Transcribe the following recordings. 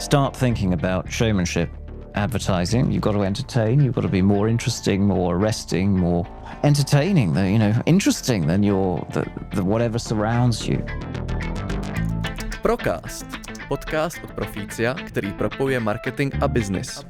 start thinking about showmanship advertising. You've got to entertain. You've got to be more interesting, more arresting, more entertaining. Interesting than the whatever surrounds you. Procast. Podcast od Proficia, který propojuje marketing a business.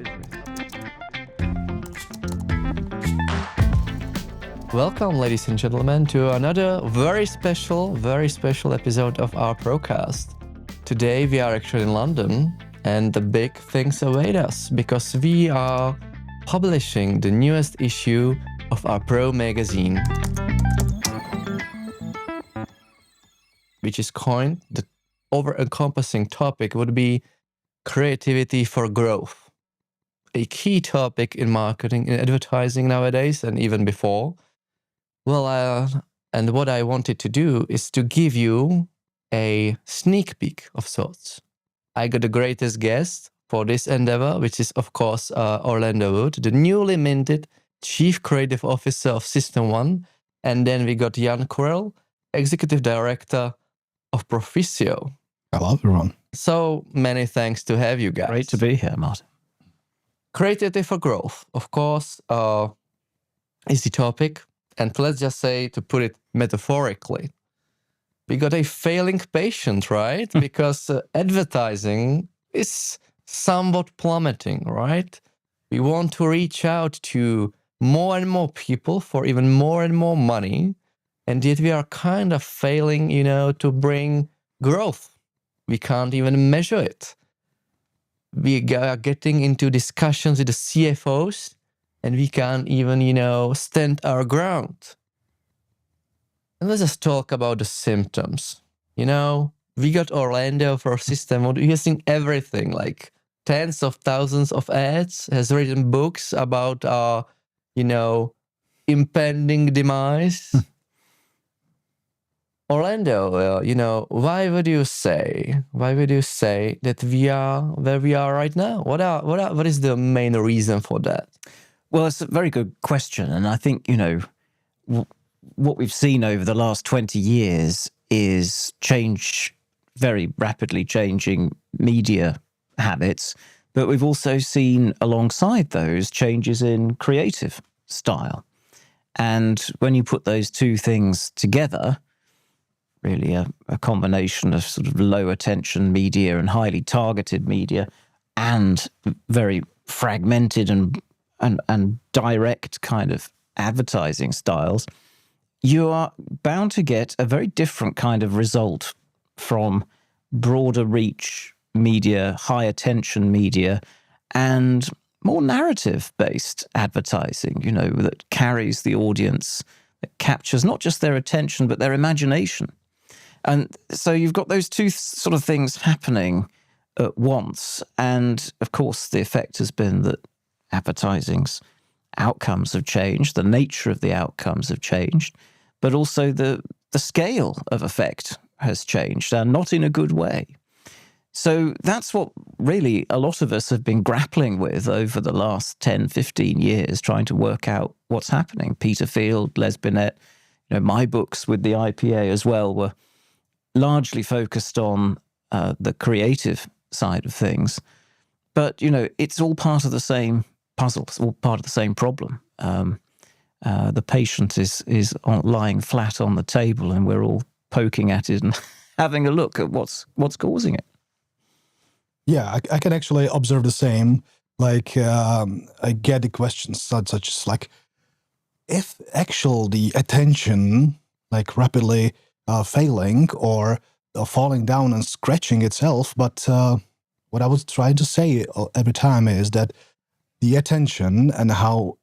Welcome, ladies and gentlemen, to another very special episode of our Procast. Today we are actually in London, and the big things await us because we are publishing the newest issue of our Pro magazine, which is coined the over-encompassing topic would be creativity for growth, a key topic in marketing and advertising nowadays and even before. And what I wanted to do is to give you a sneak peek of sorts. I got the greatest guest for this endeavor, which is, of course, Orlando Wood, the newly minted Chief Creative Officer of System 1. And then we got Jan Kurel, Executive Director of Proficio. Hello, everyone. So many thanks to have you guys. Great to be here, Martin. Creativity for growth, of course, is the topic. And let's just say, to put it metaphorically, we got a failing patient, right? Because advertising is somewhat plummeting, right? We want to reach out to more and more people for even more and more money. And yet we are kind of failing, to bring growth. We can't even measure it. We are getting into discussions with the CFOs, and we can't even, stand our ground. And let's just talk about the symptoms. We got Orlando for System using everything, like tens of thousands of ads, has written books about our, impending demise. Orlando, why would you say that we are where we are right now? What is the main reason for that? Well, it's a very good question. And I think, what we've seen over the last 20 years is very rapidly changing media habits. But we've also seen alongside those changes in creative style. And when you put those two things together, really a combination of sort of low attention media and highly targeted media and very fragmented and direct kind of advertising styles, you are bound to get a very different kind of result from broader reach media, high attention media, and more narrative-based advertising, that carries the audience, that captures not just their attention, but their imagination. And so you've got those two sort of things happening at once. And of course, the effect has been that advertising's outcomes have changed, the nature of the outcomes have changed, but also the scale of effect has changed, and not in a good way. So that's what really a lot of us have been grappling with over the last 10, 15 years, trying to work out what's happening. Peter Field, Les Binet, my books with the IPA as well were largely focused on the creative side of things. But, it's all part of the same puzzle. It's all part of the same problem. The patient is lying flat on the table, and we're all poking at it and having a look at what's causing it. Yeah, I can actually observe the same. Like, I get the questions such as like, if actually the attention like rapidly failing or falling down and scratching itself. But what I was trying to say every time is that the attention and how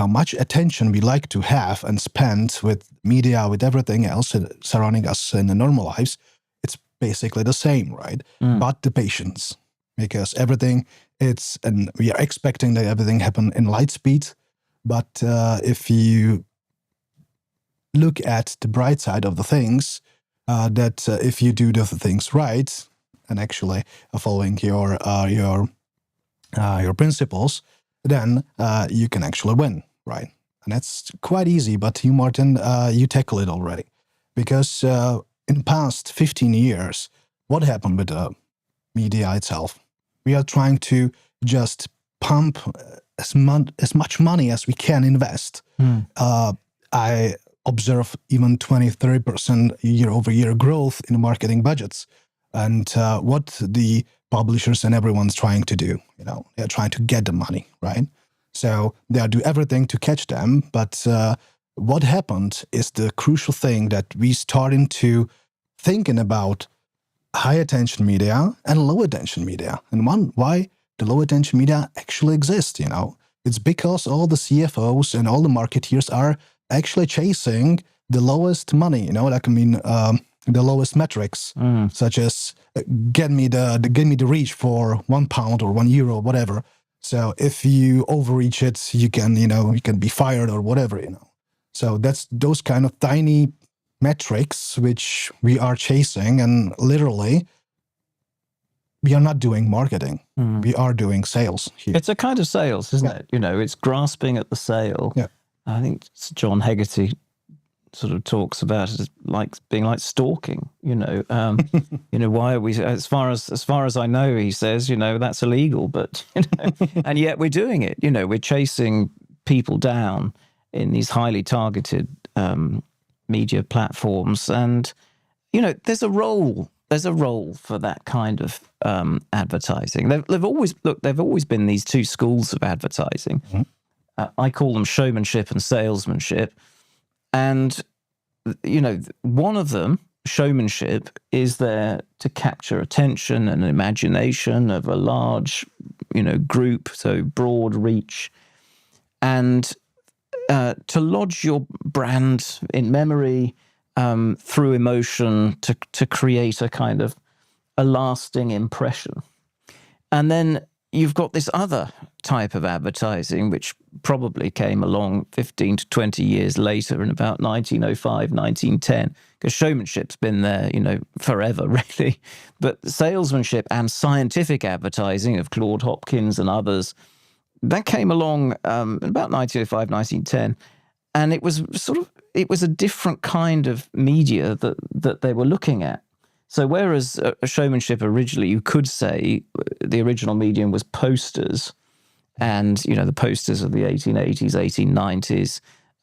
much attention we like to have and spend with media, with everything else surrounding us in the normal lives, it's basically the same, right? But the patience, because everything and we are expecting that everything happen in light speed. But if you look at the bright side of the things, that if you do the things right and actually following your principles, then you can actually win, right? And that's quite easy, but you, Martin, you tackle it already. Because in the past 15 years, what happened with media itself. We are trying to just pump as much money as we can invest. I observe even 20-30% year-over-year growth in marketing budgets. And what the publishers and everyone's trying to do, they're trying to get the money, right? So they do everything to catch them. But what happened is the crucial thing that we starting to thinking about high attention media and low attention media. And why the low attention media actually exists, It's because all the CFOs and all the marketeers are actually chasing the lowest money, the lowest metrics, such as get me the reach for £1 or €1, whatever. So if you overreach it, you can be fired or whatever, So that's those kind of tiny metrics which we are chasing, and literally we are not doing marketing. We are doing sales here. It's a kind of sales, isn't it? It's grasping at the sale. Yeah. I think John Hegarty sort of talks about it as like being like stalking. Why are we? As far as I know, he says, that's illegal, but and yet we're doing it. We're chasing people down in these highly targeted media platforms, and there's a role for that kind of advertising. There've always been these two schools of advertising. I call them showmanship and salesmanship. And, one of them, showmanship, is there to capture attention and imagination of a large, group, so broad reach, and to lodge your brand in memory through emotion to create a kind of a lasting impression. And then you've got this other type of advertising, which probably came along 15 to 20 years later in about 1905, 1910, because showmanship's been there, forever, really. But salesmanship and scientific advertising of Claude Hopkins and others, that came along in about 1905, 1910. And it was a different kind of media that they were looking at. So whereas a showmanship originally, you could say the original medium was posters, and, the posters of the 1880s,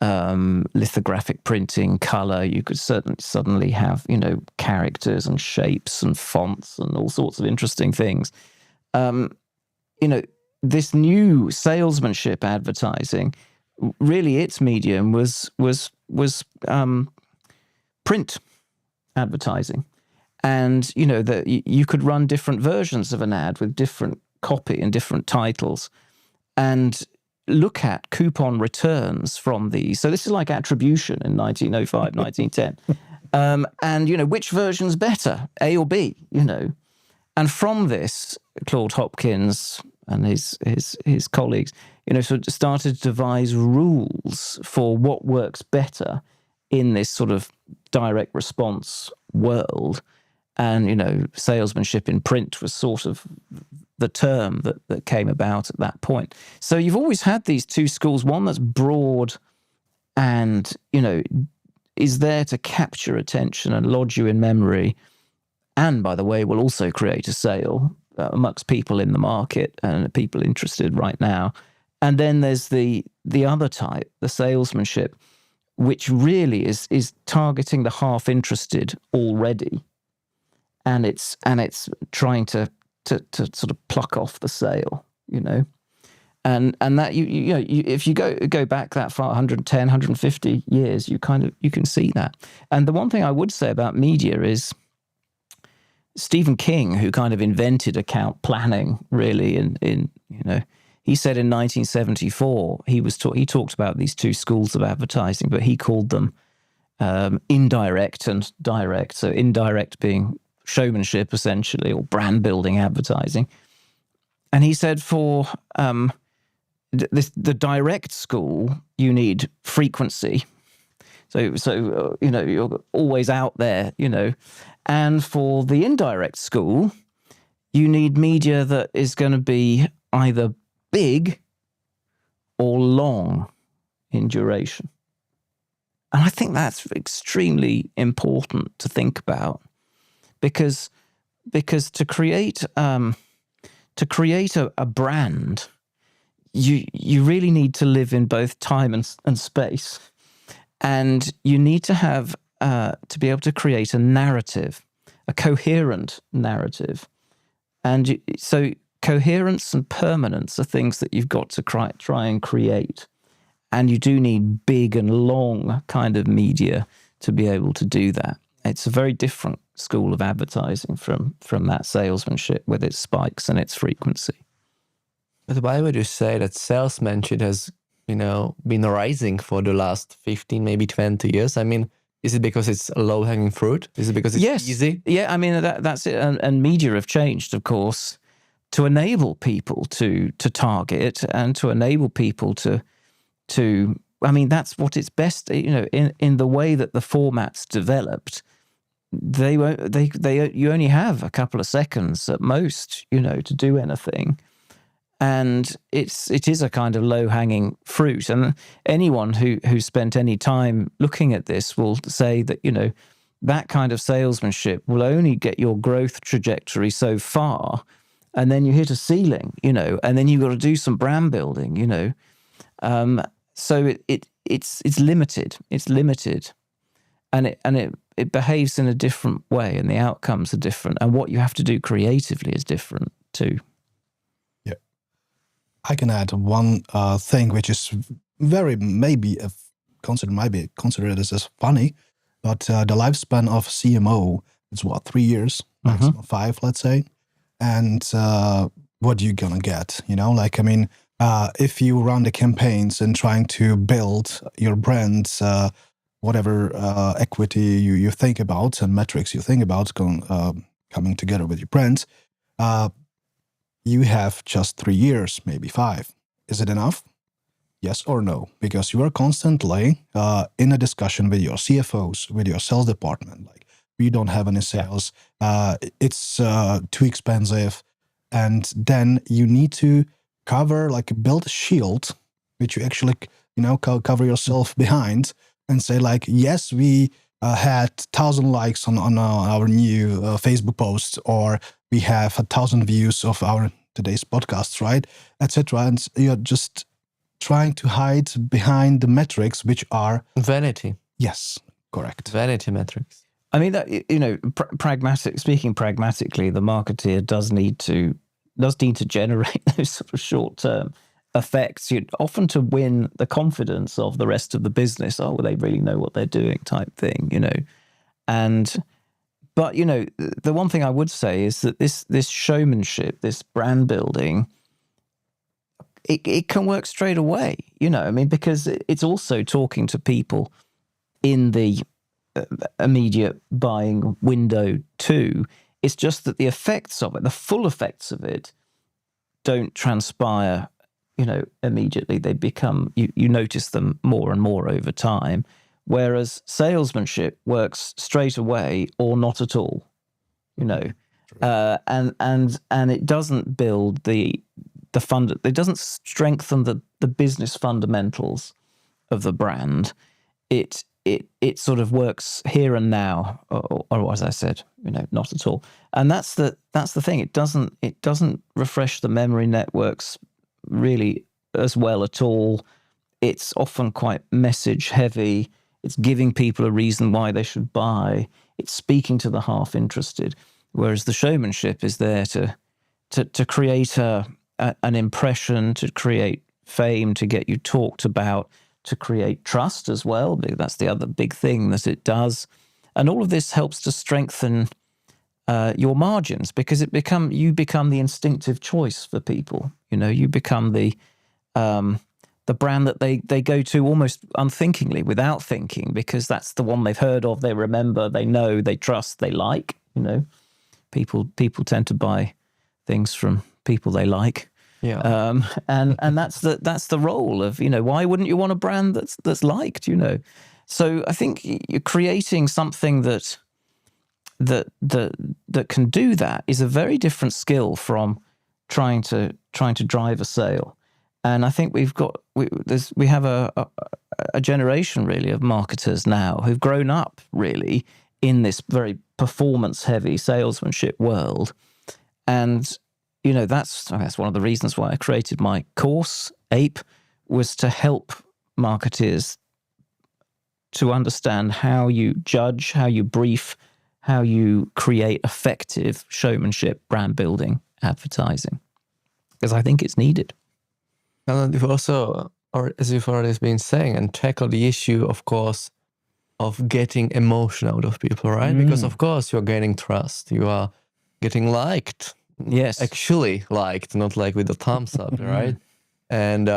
1890s, lithographic printing, color, you could suddenly have, characters and shapes and fonts and all sorts of interesting things. This new salesmanship advertising, really its medium was print advertising. And, that you could run different versions of an ad with different copy and different titles and look at coupon returns from these. So this is like attribution in 1905, 1910. And, which version's better, A or B, And from this, Claude Hopkins and his colleagues, sort of started to devise rules for what works better in this sort of direct response world. And, salesmanship in print was sort of the term that came about at that point. So you've always had these two schools, one that's broad and, is there to capture attention and lodge you in memory. And, by the way, will also create a sale amongst people in the market and people interested right now. And then there's the other type, the salesmanship, which really is targeting the half-interested already. And it's trying to sort of pluck off the sale, and that you if you go back that far, 110, 150 years, you can see that. And the one thing I would say about media is Stephen King, who kind of invented account planning, really, he said in 1974 he talked about these two schools of advertising, but he called them indirect and direct. So indirect being showmanship, essentially, or brand building advertising. And he said for the direct school, you need frequency. So you're always out there, And for the indirect school, you need media that is going to be either big or long in duration. And I think that's extremely important to think about, because because to create a brand, you really need to live in both time and space, and you need to have to be able to create a narrative, a coherent narrative, and so coherence and permanence are things that you've got to try and create, and you do need big and long kind of media to be able to do that. It's a very different school of advertising from that salesmanship with its spikes and its frequency. But why would you say that salesmanship has, been rising for the last 15, maybe 20 years? I mean, is it because it's a low-hanging fruit? Is it because it's easy? Yeah, I mean, that's it. And media have changed, of course, to enable people to target and to enable people to I mean, that's what it's best, in the way that the format's developed. You only have a couple of seconds at most, to do anything. And it is a kind of low-hanging fruit. And anyone who spent any time looking at this will say that, that kind of salesmanship will only get your growth trajectory so far. And then you hit a ceiling, and then you've got to do some brand building, so it's limited. It's limited. And it behaves in a different way, and the outcomes are different. And what you have to do creatively is different too. I can add one thing which is very might be considered as funny, but the lifespan of CMO is 3 years, maximum 5, let's say. And what are you gonna get? If you run the campaigns and trying to build your brand, whatever equity you think about and metrics you think about coming together with your brand, you have just 3 years, maybe 5. Is it enough? Yes or no? Because you are constantly in a discussion with your CFOs, with your sales department. Like, we don't have any sales. It's too expensive. And then you need to build a shield, which you actually, cover yourself behind and say yes, we had 1,000 likes on our new Facebook post, or we have 1,000 views of our today's podcasts, right, etc. And you're just trying to hide behind the metrics, which are vanity. Yes, correct. Vanity metrics. I mean, that speaking pragmatically, the marketeer does need to generate those sort of short-term effects, often to win the confidence of the rest of the business. Oh, well, they really know what they're doing, type thing, But the one thing I would say is that this showmanship, this brand building, it can work straight away. Because it's also talking to people in the immediate buying window too. It's just that the effects of it, the full effects of it, don't transpire, immediately. They become, you notice them more and more over time. Whereas salesmanship works straight away or not at all, and it doesn't build it doesn't strengthen the business fundamentals of the brand. It sort of works here and now, or as I said, not at all. And that's the thing. It doesn't refresh the memory networks really as well at all. It's often quite message heavy. It's giving people a reason why they should buy. It's speaking to the half interested. Whereas the showmanship is there to create an impression, to create fame, to get you talked about, to create trust as well. That's the other big thing that it does. And all of this helps to strengthen your margins, because you become the instinctive choice for people. You become the brand that they go to almost unthinkingly, without thinking, because that's the one they've heard of, they remember, they know, they trust, they like. People tend to buy things from people they like. Yeah. And that's the role of, why wouldn't you want a brand that's liked, So I think you're creating something that can do that is a very different skill from trying to drive a sale. And I think we have a generation really of marketers now who've grown up really in this very performance-heavy salesmanship world. And, you know, that's one of the reasons why I created my course, APE, was to help marketeers to understand how you judge, how you brief, how you create effective showmanship, brand building, advertising. Because I think it's needed. And you've also, or as you've already been saying, and tackle the issue, of course, of getting emotion out of people, right? Because of course you're gaining trust. You are getting liked. Yes. Actually liked, not like with the thumbs up, right? And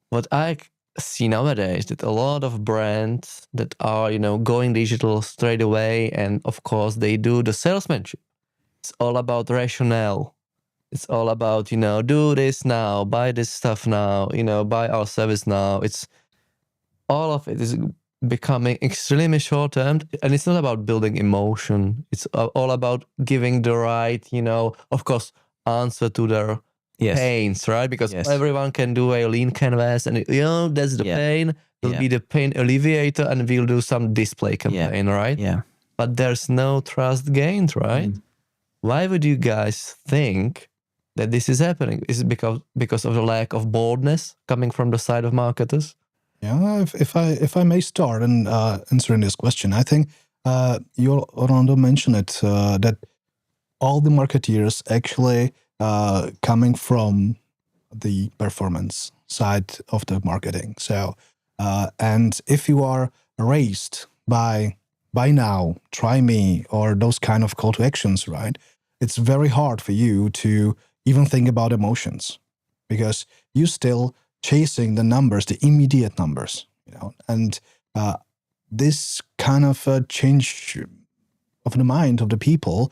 what I see nowadays that a lot of brands that are, you know, going digital straight away, and of course they do the salesmanship. It's all about rationale. It's all about, you know, do this now, buy this stuff now, you know, buy our service now. It's all of it is becoming extremely short term, and it's not about building emotion. It's all about giving the right, you know, of course, answer to their pains, right? Because everyone can do a lean canvas, and you know, that's the pain. Will be the pain alleviator, and we'll do some display campaign, right? Yeah. But there's no trust gained, right? Why would you guys think that this is happening? Is it because of the lack of boldness coming from the side of marketers? Yeah, if I may start in answering this question, I think you, Orlando, mentioned it that all the marketeers actually coming from the performance side of the marketing. So, and if you are raised by now, try me, or those kind of call to actions, right? It's very hard for you to even think about emotions because you still chasing the numbers, the immediate numbers, you know, and this kind of change of the mind of the people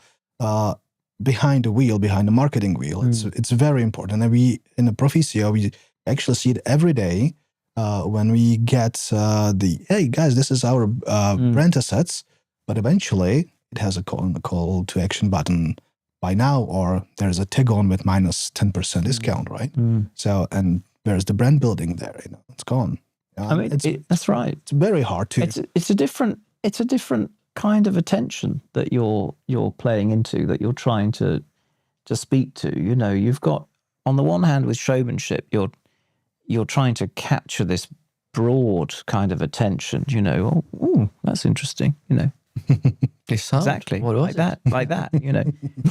behind the wheel, behind the marketing wheel, it's very important. And we in the Proficio, we actually see it every day when we get hey guys, this is our brand assets, but eventually it has a call to action button by now, or there's a tag on with minus 10% discount, right? So, and where's the brand building there? You know, it's gone. I mean, that's right. It's very hard to. It's a different kind of attention that you're playing into, that you're trying to speak to. You know, you've got on the one hand with showmanship, you're trying to capture this broad kind of attention. You know, oh, that's interesting. You know. Exactly, like that, you know.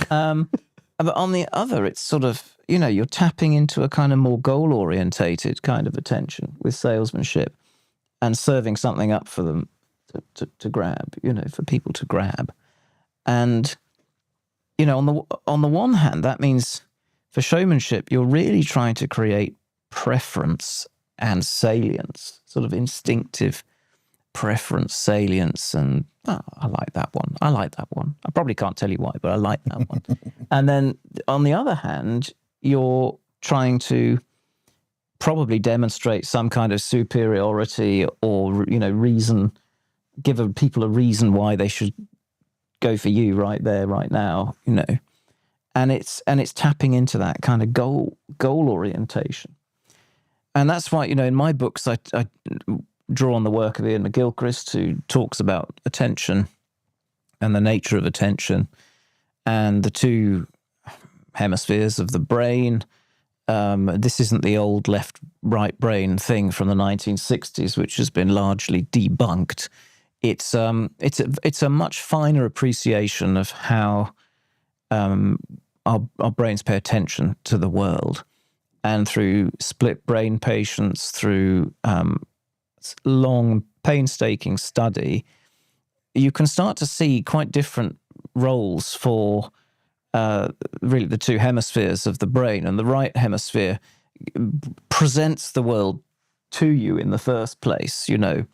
But on the other, it's sort of, you know, you're tapping into a kind of more goal-orientated kind of attention with salesmanship and serving something up for them to grab, you know, for people to grab. And, you know, on the one hand, that means for showmanship, you're really trying to create preference and salience, sort of instinctive preference, salience, and I like that one. I like that one. I probably can't tell you why, but I like that one. And then on the other hand, you're trying to probably demonstrate some kind of superiority or, you know, reason, give people a reason why they should go for you right there, right now, you know. And it's tapping into that kind of goal orientation. And that's why, you know, in my books, I draw on the work of Ian McGilchrist, who talks about attention and the nature of attention and the two hemispheres of the brain. This isn't the old left-right brain thing from the 1960s, which has been largely debunked. It's a much finer appreciation of how our brains pay attention to the world, and through split brain patients, through long, painstaking study, you can start to see quite different roles for really the two hemispheres of the brain. And the right hemisphere presents the world to you in the first place, you know.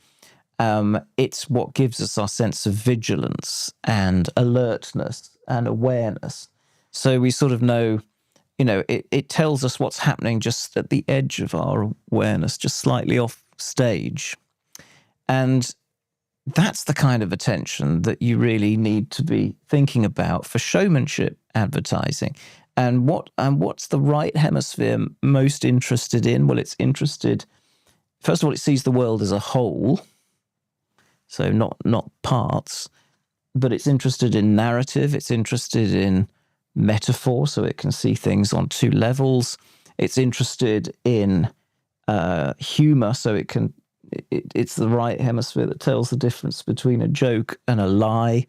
It's what gives us our sense of vigilance and alertness and awareness. So we sort of know, you know, it tells us what's happening just at the edge of our awareness, just slightly off stage. And that's the kind of attention that you really need to be thinking about for showmanship advertising. And what's the right hemisphere most interested in? Well, it's interested, first of all, it sees the world as a whole, so not parts. but it's interested in narrative. It's interested in metaphor, so it can see things on two levels. It's interested in humor, so it's the right hemisphere that tells the difference between a joke and a lie.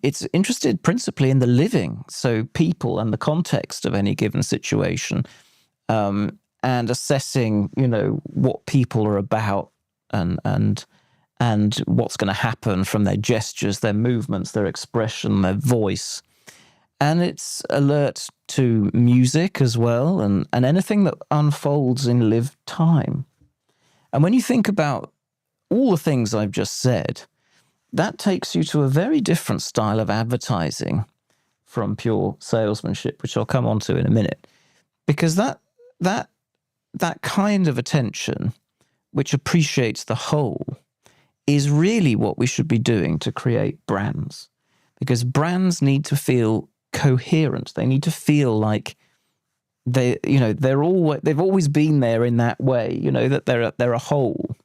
It's interested principally in the living, so people and the context of any given situation, and assessing, what people are about and what's going to happen from their gestures, their movements, their expression, their voice. And it's alert to music as well, and anything that unfolds in lived time. And when you think about all the things I've just said, that takes you to a very different style of advertising from pure salesmanship, which I'll come on to in a minute. Because that kind of attention, which appreciates the whole, is really what we should be doing to create brands. Because brands need to feel coherent. They need to feel like they've always been there in that way, that they're a whole.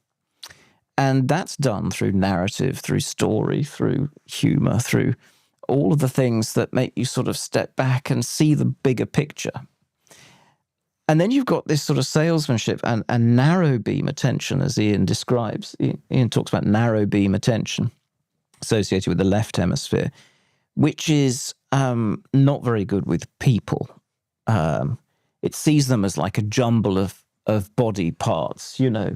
And that's done through narrative, through story, through humor, through all of the things that make you sort of step back and see the bigger picture. And then you've got this sort of salesmanship and narrow beam attention, as Ian describes. Ian talks about narrow beam attention associated with the left hemisphere, which is not very good with people. It sees them as like a jumble of body parts, It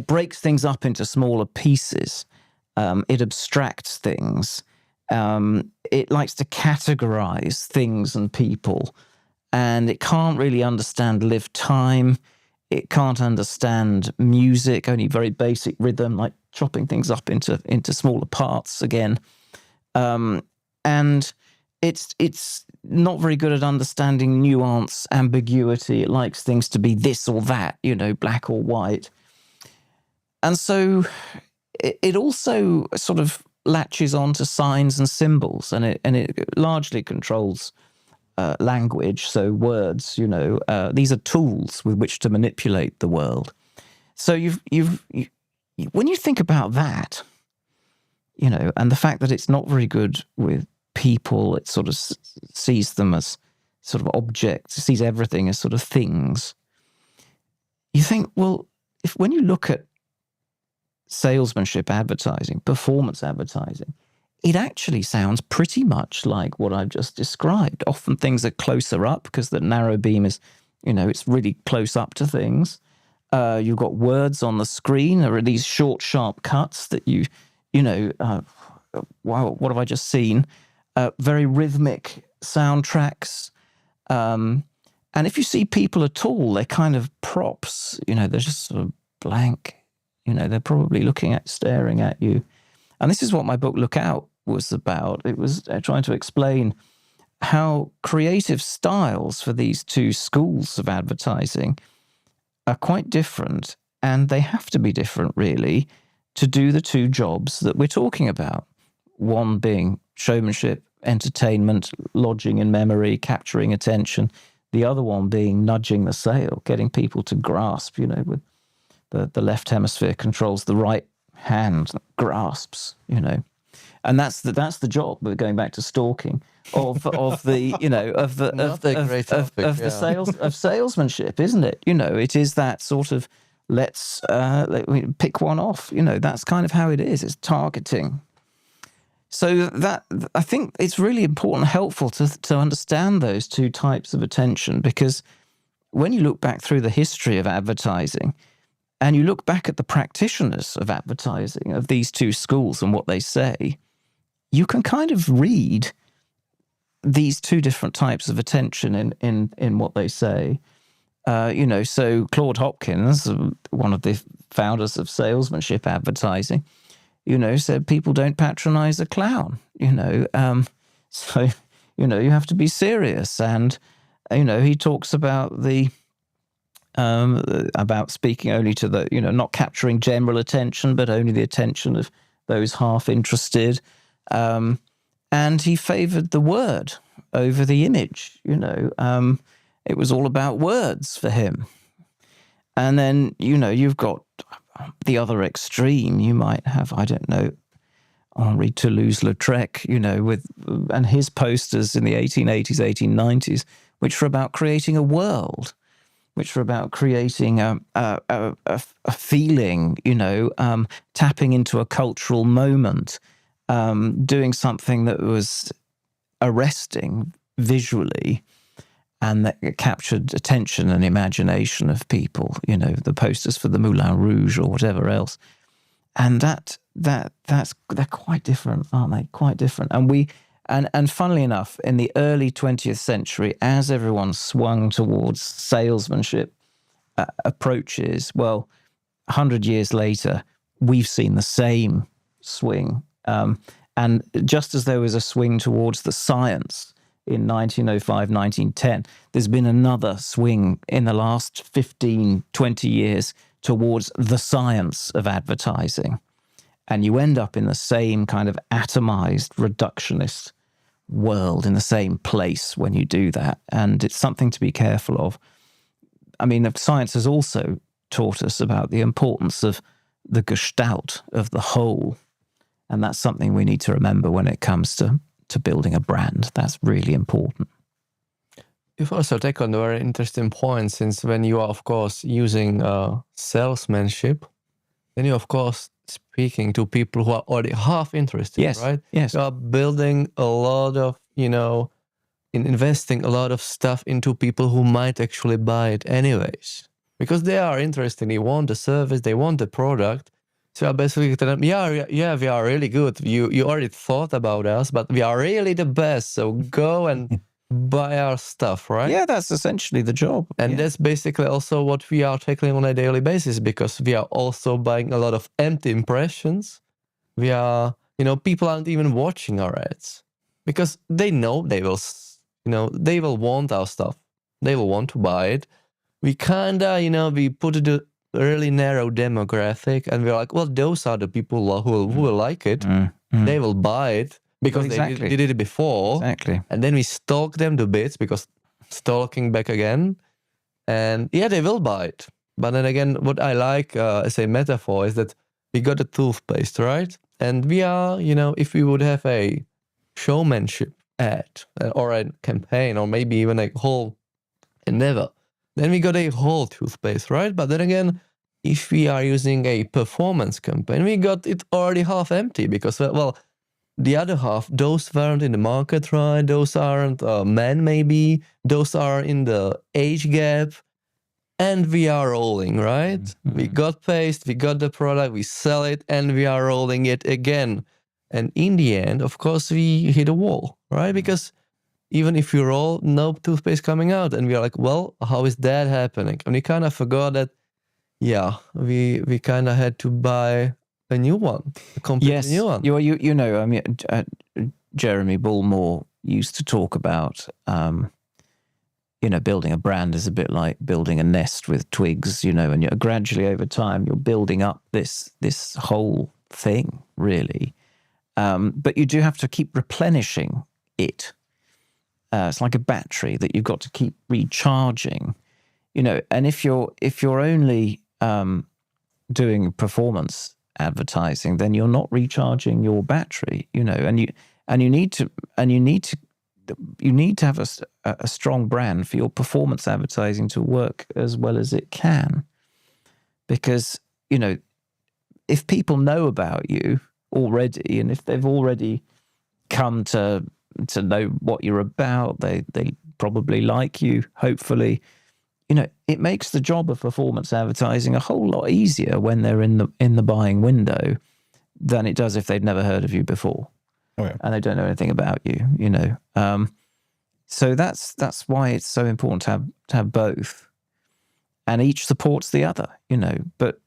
breaks things up into smaller pieces. It abstracts things. It likes to categorize things and people. And it can't really understand lived time. It can't understand music, only very basic rhythm, like chopping things up into smaller parts again. And it's not very good at understanding nuance, ambiguity. It likes things to be this or that, black or white. And so it also sort of latches on to signs and symbols, and it largely controls language, so words. These are tools with which to manipulate the world. So when you think about that, and the fact that it's not very good with people, it sort of sees them as sort of objects, sees everything as sort of things. You think, well, when you look at salesmanship advertising, performance advertising, it actually sounds pretty much like what I've just described. Often things are closer up because the narrow beam is, it's really close up to things. You've got words on the screen. There are these short, sharp cuts that wow, what have I just seen? Very rhythmic soundtracks. And if you see people at all, they're kind of props. They're just sort of blank. They're probably staring at you. And this is what my book Look Out was about. It was trying to explain how creative styles for these two schools of advertising are quite different, and they have to be different, really, to do the two jobs that we're talking about. One being showmanship, entertainment, lodging in memory, capturing attention. The other one being nudging the sale, getting people to grasp, with the left hemisphere controls the right hand, grasps, And that's the job. We're going back to stalking of salesmanship, isn't it? It is that sort of let's pick one off. That's kind of how it is. It's targeting. So that I think it's really important, helpful to understand those two types of attention, because when you look back through the history of advertising, and you look back at the practitioners of advertising of these two schools and what they say, you can kind of read these two different types of attention in what they say. So Claude Hopkins, one of the founders of salesmanship advertising, said people don't patronize a clown, so, you have to be serious. And, he talks about about speaking only to the, not capturing general attention, but only the attention of those half interested. And he favored the word over the image, it was all about words for him. And then, you've got the other extreme. You might have, I don't know, Henri Toulouse-Lautrec, and his posters in the 1880s, 1890s, which were about creating a world, which were about creating a feeling, tapping into a cultural moment, doing something that was arresting visually and that captured attention and imagination of people, the posters for the Moulin Rouge or whatever else. And they're quite different, aren't they? Quite different. And funnily enough, in the early 20th century, as everyone swung towards salesmanship approaches, 100 years later, we've seen the same swing. And just as there was a swing towards the science in 1905, 1910, there's been another swing in the last 15, 20 years towards the science of advertising. And you end up in the same kind of atomized, reductionist world, in the same place when you do that. And it's something to be careful of. I mean, science has also taught us about the importance of the gestalt, of the whole. And that's something we need to remember when it comes to building a brand. That's really important. You've also taken a very interesting point, since when you are, of course, using salesmanship, then you're, of course, speaking to people who are already half interested, Yes, right? yes. You are building a lot of, investing a lot of stuff into people who might actually buy it anyways. Because they are interested, they want the service, they want the product. So I basically tell them, yeah, we are really good. You already thought about us, but we are really the best. So go and buy our stuff, right? Yeah, that's essentially the job. And that's basically also what we are tackling on a daily basis, because we are also buying a lot of empty impressions. We are, people aren't even watching our ads because they know they will want our stuff. They will want to buy it. We kinda, we put it a really narrow demographic, and we're like, well, those are the people who will like it. They will buy it because they did it before. Exactly. And then we stalk them to bits, because stalking back again. And yeah, they will buy it. But then again, what I like as a metaphor is that we got a toothpaste, right? And we are, if we would have a showmanship ad or a campaign, or maybe even a whole endeavor, then we got a whole toothpaste, right? But then again, if we are using a performance campaign, we got it already half empty, because, the other half, those weren't in the market, right? Those aren't men, maybe. Those are in the age gap. And we are rolling, right? Mm-hmm. We got paste, we got the product, we sell it, and we are rolling it again. And in the end, of course, we hit a wall, right? Because even if we roll, no toothpaste coming out. And we are like, well, how is that happening? And we kind of forgot that, we kind of had to buy a new one, a completely new one. I mean, Jeremy Bullmore used to talk about, building a brand is a bit like building a nest with twigs, and you're gradually over time, you're building up this whole thing, really. But you do have to keep replenishing it. It's like a battery that you've got to keep recharging, and if you're only doing performance advertising, then you're not recharging your battery, and you need to have a strong brand for your performance advertising to work as well as it can. Because, if people know about you already, and if they've already come to know what you're about, they probably like you, hopefully, it makes the job of performance advertising a whole lot easier when they're in the buying window than it does if they've never heard of you before. Oh, yeah. And they don't know anything about you, So that's why it's so important to have both, and each supports the other, But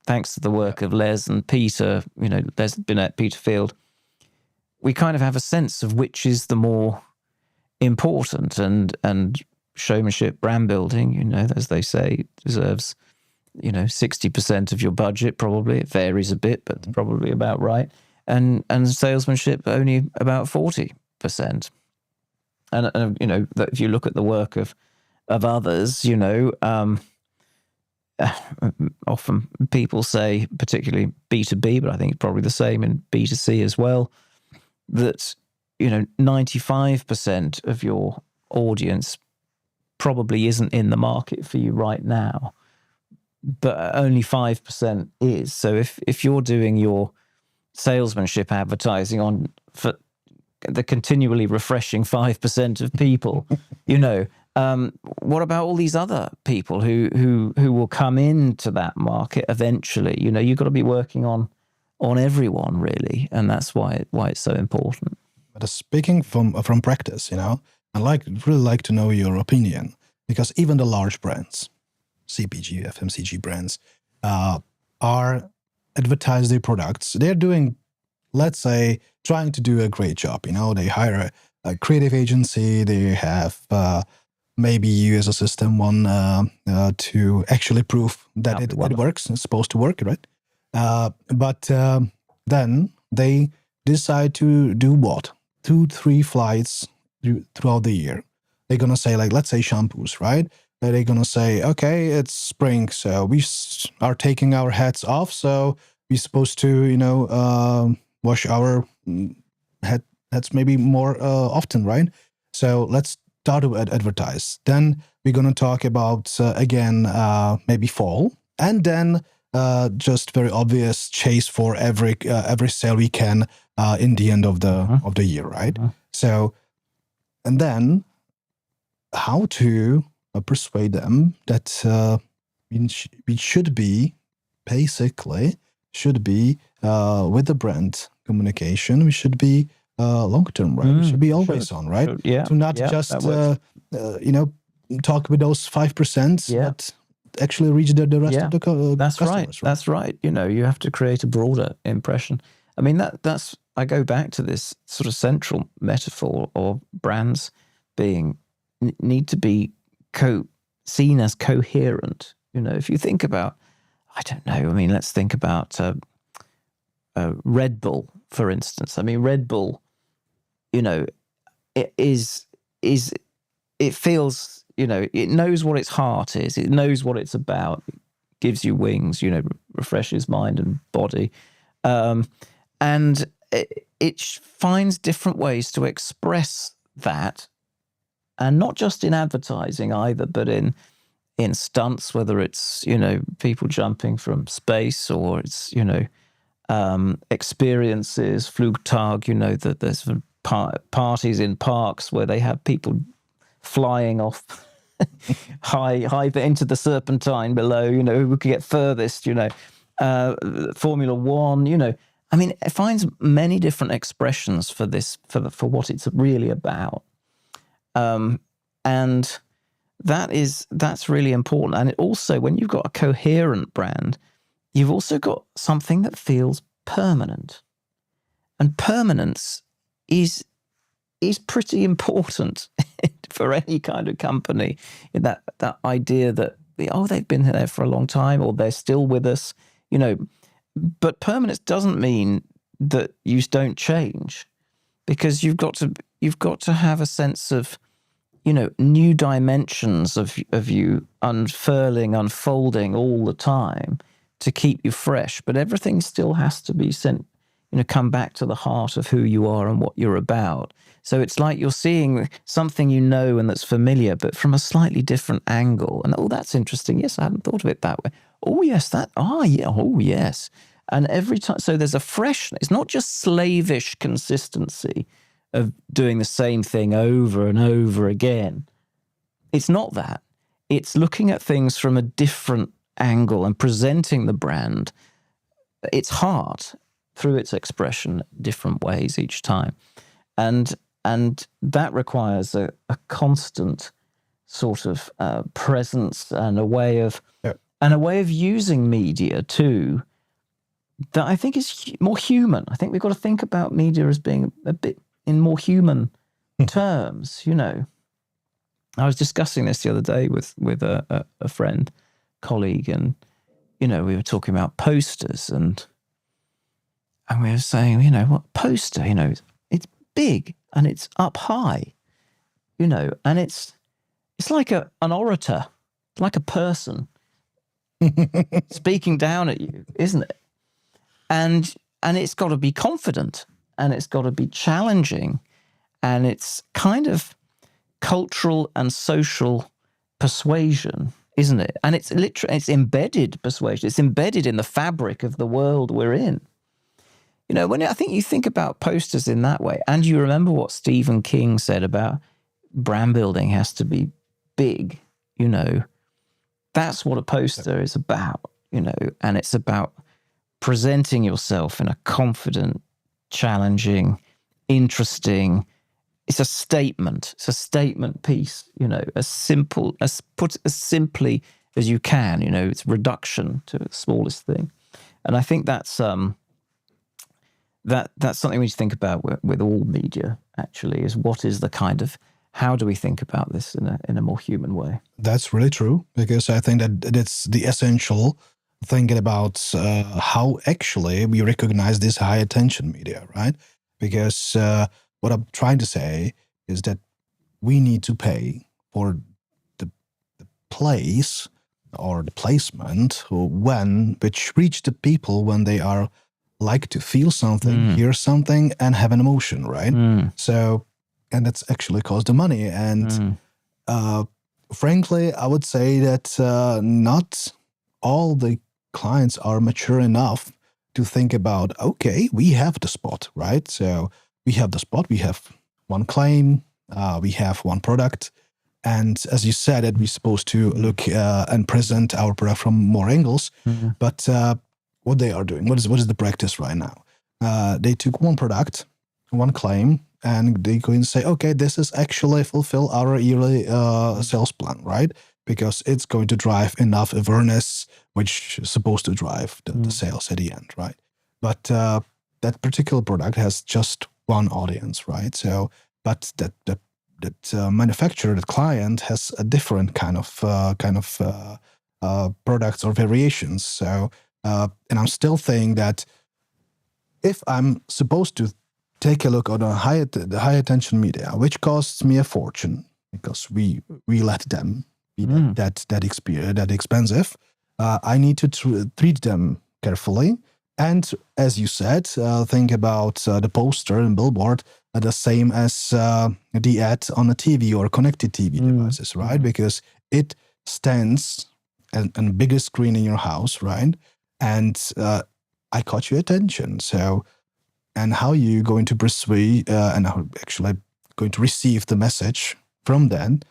thanks to the work of Les and Peter, Les Binet, Peter Field, we kind of have a sense of which is the more important, and showmanship, brand building, as they say, deserves 60% of your budget. Probably it varies a bit, but probably about right. And salesmanship only about 40%. And that if you look at the work of others, often people say, particularly B2B, but I think it's probably the same in B2C as well, that 95% of your audience probably isn't in the market for you right now, but only 5% is. So if you're doing your salesmanship advertising for the continually refreshing 5% of people, what about all these other people who will come into that market eventually? You've got to be working on everyone really, and that's why it's so important. But speaking from practice, I'd really like to know your opinion, because even the large brands, CPG, FMCG brands, are advertise their products. They're doing, let's say, trying to do a great job. They hire a creative agency. They have maybe use a system to actually prove that it works. It's supposed to work, right? But then they decide to do what? 2-3 flights throughout the year. They're going to say, like, let's say shampoos, right? They're going to say, okay, it's spring, so we are taking our hats off, so we're supposed to, wash our heads maybe more often, right? So let's start to advertise. Then we're going to talk about, again, maybe fall. And then just very obvious chase for every sale we can in the end of the year, right? So, and then how to persuade them that we should be basically with the brand communication. We should be long-term, right? We should be always on, right? To not just talk with those 5%, but actually reach the rest of the customers. That's right. You have to create a broader impression. I mean, that's I go back to this sort of central metaphor of brands need to be seen as coherent. If you think about, I don't know, I mean, let's think about Red Bull, for instance. I mean, Red Bull, it feels, it knows what its heart is. It knows what it's about. It gives you wings, refreshes mind and body. And it finds different ways to express that. And not just in advertising either, but in stunts, whether it's, people jumping from space, or it's, experiences, Flugtag, that there's parties in parks where they have people flying off high into the Serpentine below, who could get furthest, Formula One, I mean, it finds many different expressions for this, for what it's really about. And that's really important. And it also, when you've got a coherent brand, you've also got something that feels permanent. And permanence is pretty important for any kind of company. That idea that, they've been there for a long time, or they're still with us, But permanence doesn't mean that you don't change, because you've got to have a sense of, new dimensions of you unfolding all the time to keep you fresh. But everything still has to be come back to the heart of who you are and what you're about. So it's like you're seeing something and that's familiar, but from a slightly different angle. And, that's interesting. Yes, I hadn't thought of it that way. Oh, yes, yes. And every time, so there's a freshness. It's not just slavish consistency of doing the same thing over and over again. It's not that. It's looking at things from a different angle and presenting the brand, its heart, through its expression, different ways each time. And that requires a constant sort of presence and a way of using media too, that I think is more human. I think we've got to think about media as being a bit in more human terms. I was discussing this the other day with a friend, colleague, and we were talking about posters, and we were saying, what poster? It's big and it's up high, and it's like an orator, like a person. speaking down at you, isn't it? And it's got to be confident, and it's got to be challenging, and it's kind of cultural and social persuasion, isn't it? And it's literally, it's embedded persuasion. It's embedded in the fabric of the world we're in. You know, when I think you think about posters in that way, and you remember what Stephen King said about brand building has to be big, you know, that's what a poster is about, you know, and it's about presenting yourself in a confident, challenging, interesting, it's a statement piece, you know, as simply as you can, you know, it's reduction to the smallest thing. And I think that's that's something we need to think about with all media, actually, is what is the kind of, how do we think about this in a more human way? That's really true, because I think that it's the essential thinking about how actually we recognize this high attention media, right? Because what I'm trying to say is that we need to pay for the place or the placement which reach the people when they are like to feel something, hear something, and have an emotion, right? So, and that's actually cost the money. And frankly, I would say that not all the clients are mature enough to think about, okay, we have the spot, right? So we have the spot, we have one claim, we have one product. And as you said, that we're supposed to look and present our product from more angles. But what they are doing, what is the practice right now? They took one product, one claim, and they go and say, okay, this is actually fulfill our yearly sales plan, right? Because it's going to drive enough awareness, which is supposed to drive the sales at the end, right? But that particular product has just one audience, right? So, but that manufacturer, that client, has a different kind of products or variations. So, and I'm still thinking that if I'm supposed to take a look at the high attention media, which costs me a fortune because we let them be that expensive, I need to treat them carefully. And as you said, think about the poster and billboard the same as the ad on a TV or connected TV devices, right? Because it stands on a bigger screen in your house, right? And I caught your attention. So, and how you going to persuade and how actually going to receive the message from then,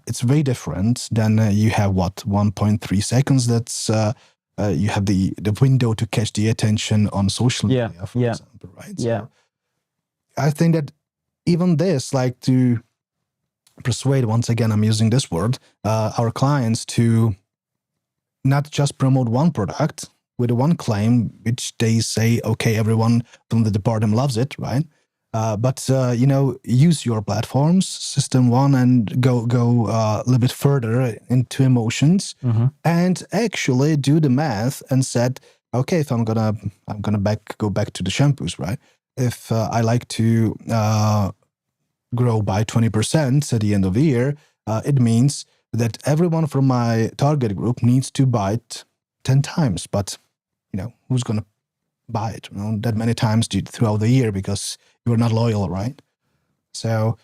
it's very different than you have 1.3 seconds. That's you have the window to catch the attention on social media, for example, right? So I think that even this, like to persuade, once again, I'm using this word, our clients to not just promote one product with one claim, which they say, okay, everyone from the department loves it, right? But you know, use your platforms, System 1, and go a little bit further into emotions, and actually do the math and said, okay, if I'm gonna go back to the shampoos, right? If I like to grow by 20% at the end of the year, it means that everyone from my target group needs to buy it 10 times. But you know, who's gonna buy it that many times throughout the year because you're not loyal, right? So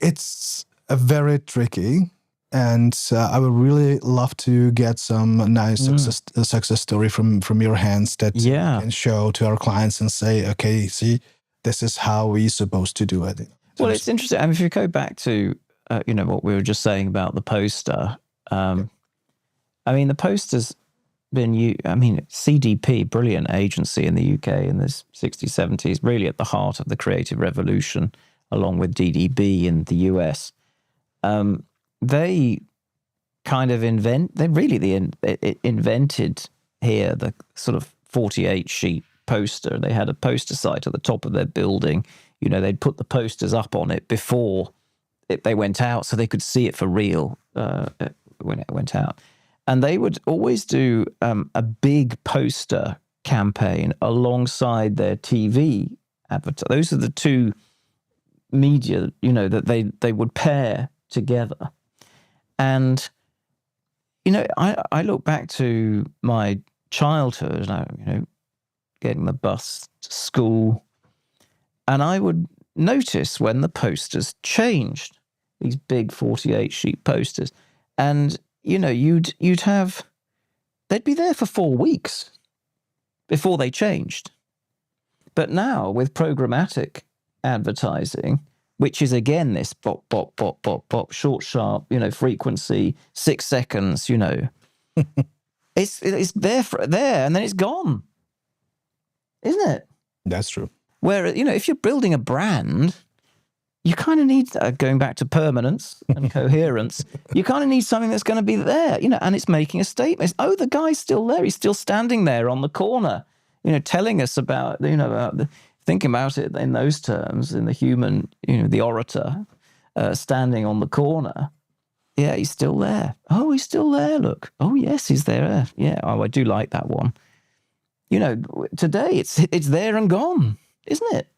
it's a very tricky, and I would really love to get some nice success story from your hands that you can show to our clients and say, okay, see, this is how we're supposed to do it. Well, it's interesting. I mean, if you go back to you know, what we were just saying about the poster, I mean, the poster's been, I mean, CDP, brilliant agency in the UK in the 60s, 70s, really at the heart of the creative revolution, along with DDB in the US. They kind of invented here the sort of 48 sheet poster. They had a poster site at the top of their building. You know, they'd put the posters up on it before they went out so they could see it for real when it went out. And they would always do a big poster campaign alongside their TV advertising. Those are the two media, you know, that they would pair together. And I look back to my childhood, getting the bus to school, and I would notice when the posters changed, these big 48 sheet posters, and you'd have, they'd be there for 4 weeks before they changed. But now with programmatic advertising, which is again this bop, bop, bop, bop, bop, short, sharp, frequency, 6 seconds, it's there, and then it's gone, isn't it? That's true. Where, if you're building a brand, you kind of need, going back to permanence and coherence, you kind of need something that's going to be there, and it's making a statement. The guy's still there. He's still standing there on the corner, telling us about, thinking about it in those terms, in the human, the orator standing on the corner. Yeah, he's still there. Oh, he's still there, look. Oh, yes, he's there. Yeah, I do like that one. Today it's there and gone, isn't it?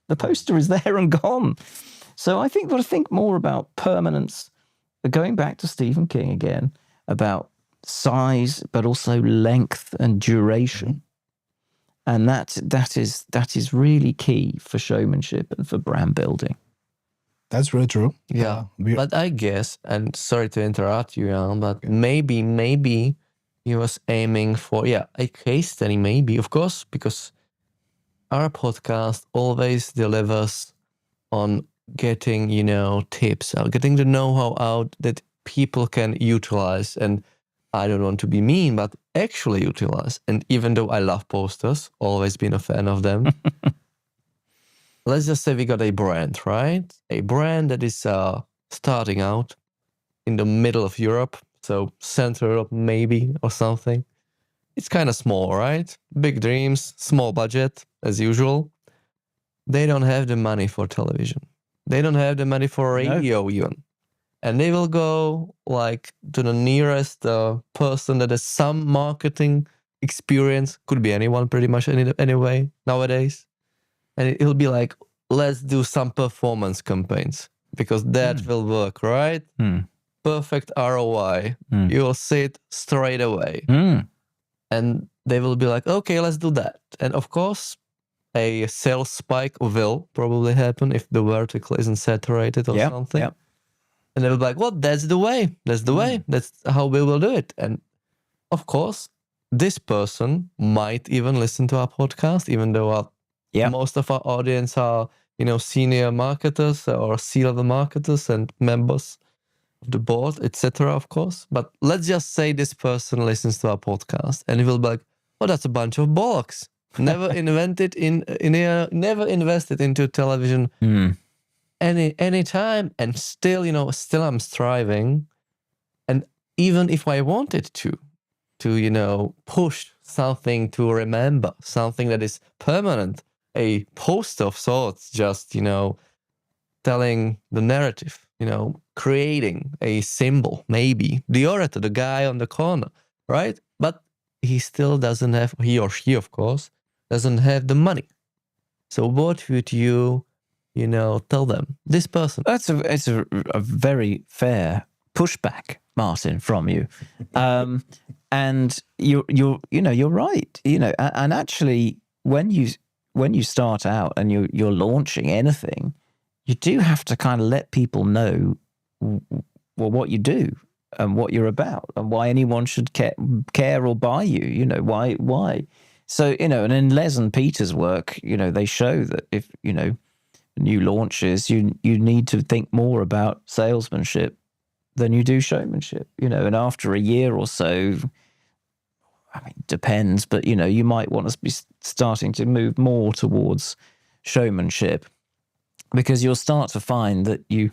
The poster is there and gone. So I think, think more about permanence, going back to Stephen King again, about size, but also length and duration. And that is really key for showmanship and for brand building. That's really true. Yeah, but I guess, and sorry to interrupt you, Jan, but maybe he was aiming for, a case study, maybe, of course, because our podcast always delivers on getting, tips out, getting the know-how out that people can utilize. And I don't want to be mean, but actually utilize. And even though I love posters, always been a fan of them, let's just say we got a brand, right? A brand that is starting out in the middle of Europe, so Central Europe maybe or something. It's kind of small, right? Big dreams, small budget, as usual. They don't have the money for television. They don't have the money for radio even. And they will go to the nearest person that has some marketing experience. Could be anyone pretty much anyway nowadays. And it'll be like, let's do some performance campaigns because that will work, right? Perfect ROI. You will see it straight away. And they will be like, okay, let's do that. And of course, a sales spike will probably happen if the vertical isn't saturated or something. Yep. And they will be like, well, that's the way. That's the way. That's how we will do it. And of course, this person might even listen to our podcast, even though most of our audience are, senior marketers or C-level marketers and members of the board, etc., of course. But let's just say this person listens to our podcast and he will be like, oh, that's a bunch of bollocks. Never never invested into television any time, and still, still I'm striving. And even if I wanted to push something to remember, something that is permanent, a poster of sorts, just, telling the narrative, creating a symbol, maybe the orator, the guy on the corner, right? But he still doesn't have, he or she, of course, doesn't have the money. So what would you, tell them? This person. It's a very fair pushback, Martin, from you. And you're right. And actually, when you start out and you're launching anything, you do have to kind of let people know what you do and what you're about and why anyone should care or buy you. Why. So, and in Les and Peter's work, they show that if, new launches, you need to think more about salesmanship than you do showmanship, and after a year or so, I mean, depends, but, you might want to be starting to move more towards showmanship because you'll start to find that you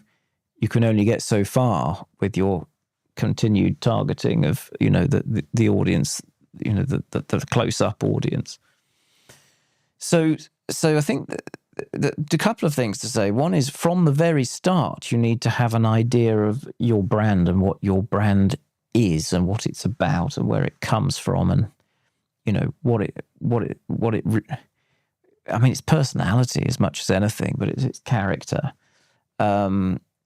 can only get so far with your continued targeting of, the audience, the close-up audience. So I think that a couple of things to say. One is from the very start, you need to have an idea of your brand and what your brand is and what it's about and where it comes from and, I mean, it's personality as much as anything, but it's character.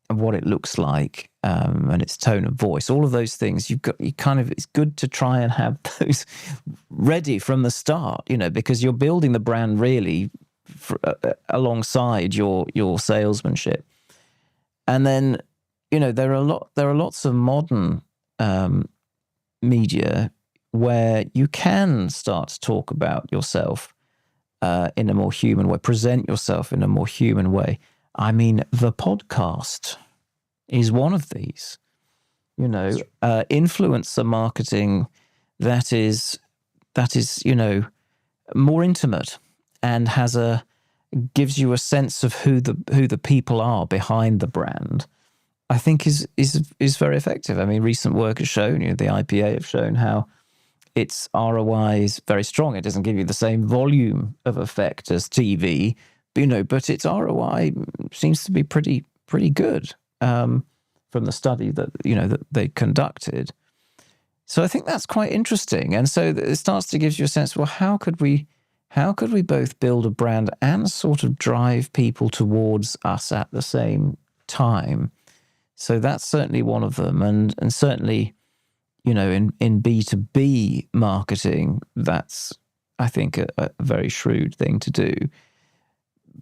and what it looks like, and its tone of voice, all of those things, it's good to try and have those ready from the start, because you're building the brand really alongside your salesmanship. And then, there are lots of modern media where you can start to talk about yourself in a more human way, present yourself in a more human way. I mean, the podcast is one of these, influencer marketing that is, more intimate and gives you a sense of who the people are behind the brand, I think is very effective. I mean, recent work has shown, the IPA have shown how its ROI is very strong. It doesn't give you the same volume of effect as TV, but its ROI seems to be pretty good from the study that they conducted. So I think that's quite interesting, and so it starts to give you a sense. Well, how could we both build a brand and sort of drive people towards us at the same time? So that's certainly one of them, and certainly, in B2B marketing, that's, I think, a very shrewd thing to do.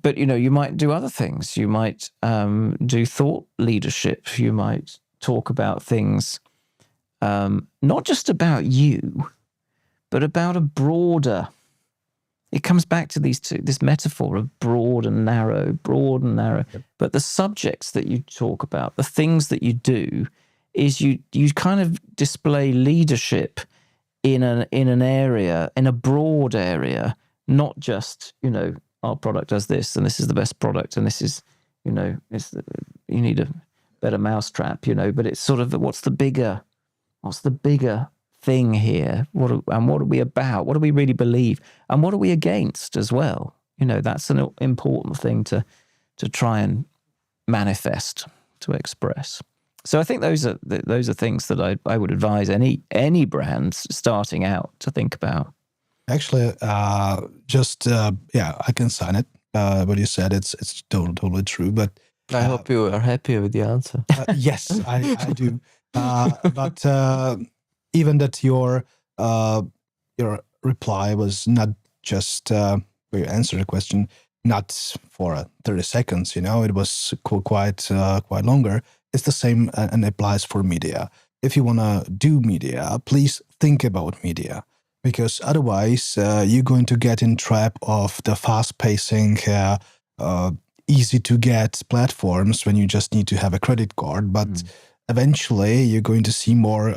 But, you might do other things. You might do thought leadership. You might talk about things, not just about you, but about a broader. It comes back to this metaphor of broad and narrow. Yep. But the subjects that you talk about, the things that you do, is you kind of display leadership in an area, in a broad area, not just, our product does this and this is the best product and this is, you need a better mousetrap, but it's sort of what's the bigger thing here? What are we about? What do we really believe? And what are we against as well? That's an important thing to try and manifest, to express. So I think those are things that I would advise any brand starting out to think about. Actually, I can sign it. What you said, it's totally true. But I hope you are happy with the answer. Yes, I do. But even that your reply was not just where you answered the question, not for 30 seconds. It was quite longer. It's the same and applies for media. If you want to do media, please think about media. Because otherwise, you're going to get in trap of the fast-pacing, easy-to-get platforms when you just need to have a credit card. But eventually, you're going to see more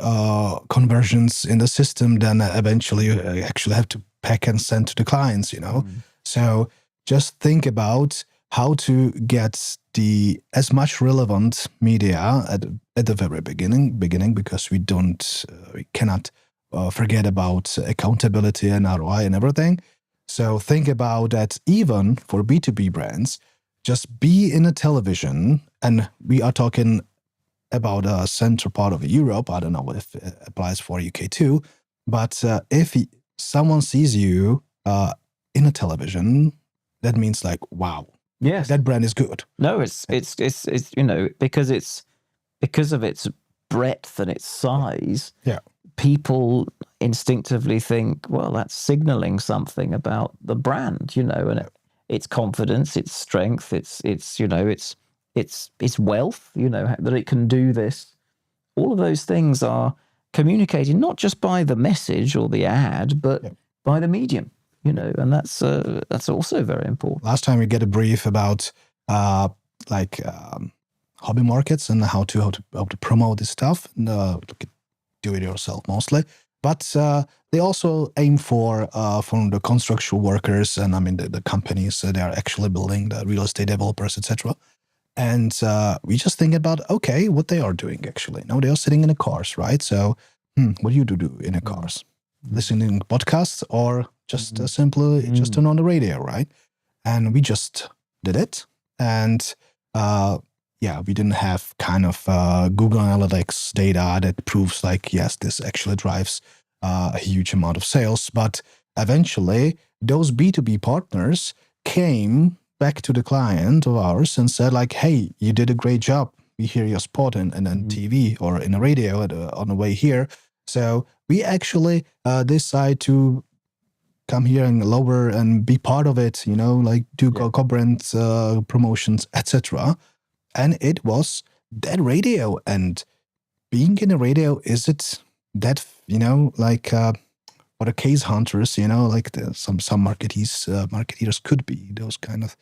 conversions in the system than eventually you actually have to pack and send to the clients. So just think about how to get as much relevant media at the very beginning, because we cannot forget about accountability and ROI and everything. So think about that even for B2B brands, just be in a television, and we are talking about a central part of Europe. I don't know if it applies for UK too, but if someone sees you in a television, that means like, wow, yes, that brand is good. No, it's because of its breadth and its size. Yeah. People instinctively think, well, that's signaling something about the brand, and its confidence, its strength, its wealth, that it can do this. All of those things are communicated not just by the message or the ad, but by the medium, and that's also very important. Last time we get a brief about hobby markets and how to promote this stuff. Do it yourself mostly, but they also aim for from the construction workers and the companies they are actually building, the real estate developers, etc. And we just think about what they are doing actually. Now they are sitting in the cars, right? So what do you do in the cars? Listening to podcasts or just simply just turn on the radio, right? And we just did it, and we didn't have kind of Google Analytics data that proves like, yes, this actually drives a huge amount of sales. But eventually, those B2B partners came back to the client of ours and said like, hey, you did a great job. we hear your spot in TV or in a radio on the way here. So we actually decide to come here and lower and be part of it, like do Coherence promotions, etc. And it was that radio. And being in a radio, is it that, like what a case hunters, like some marketeers could be those kind of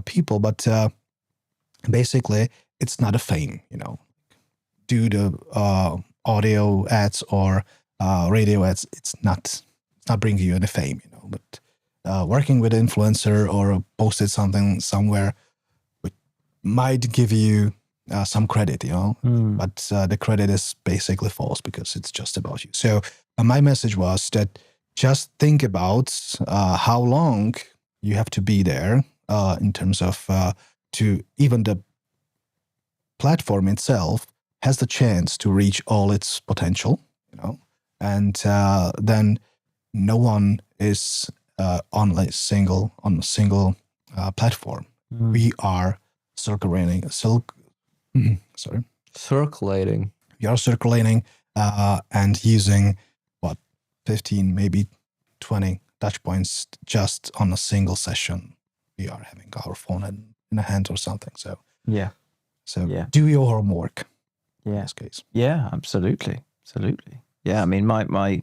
people. But basically, it's not a fame, do the audio ads or radio ads. It's not bringing you any fame, but working with an influencer or posted something somewhere, which might give you some credit, but the credit is basically false because it's just about you. So my message was that just think about how long you have to be there in terms of to even the platform itself has the chance to reach all its potential, and then no one is on a single platform. We are circulating. We are circulating and using 15, maybe 20 touch points just on a single session. We are having our phone in a hand or something. So do your homework. In this case. Yeah, absolutely. Yeah, I mean, my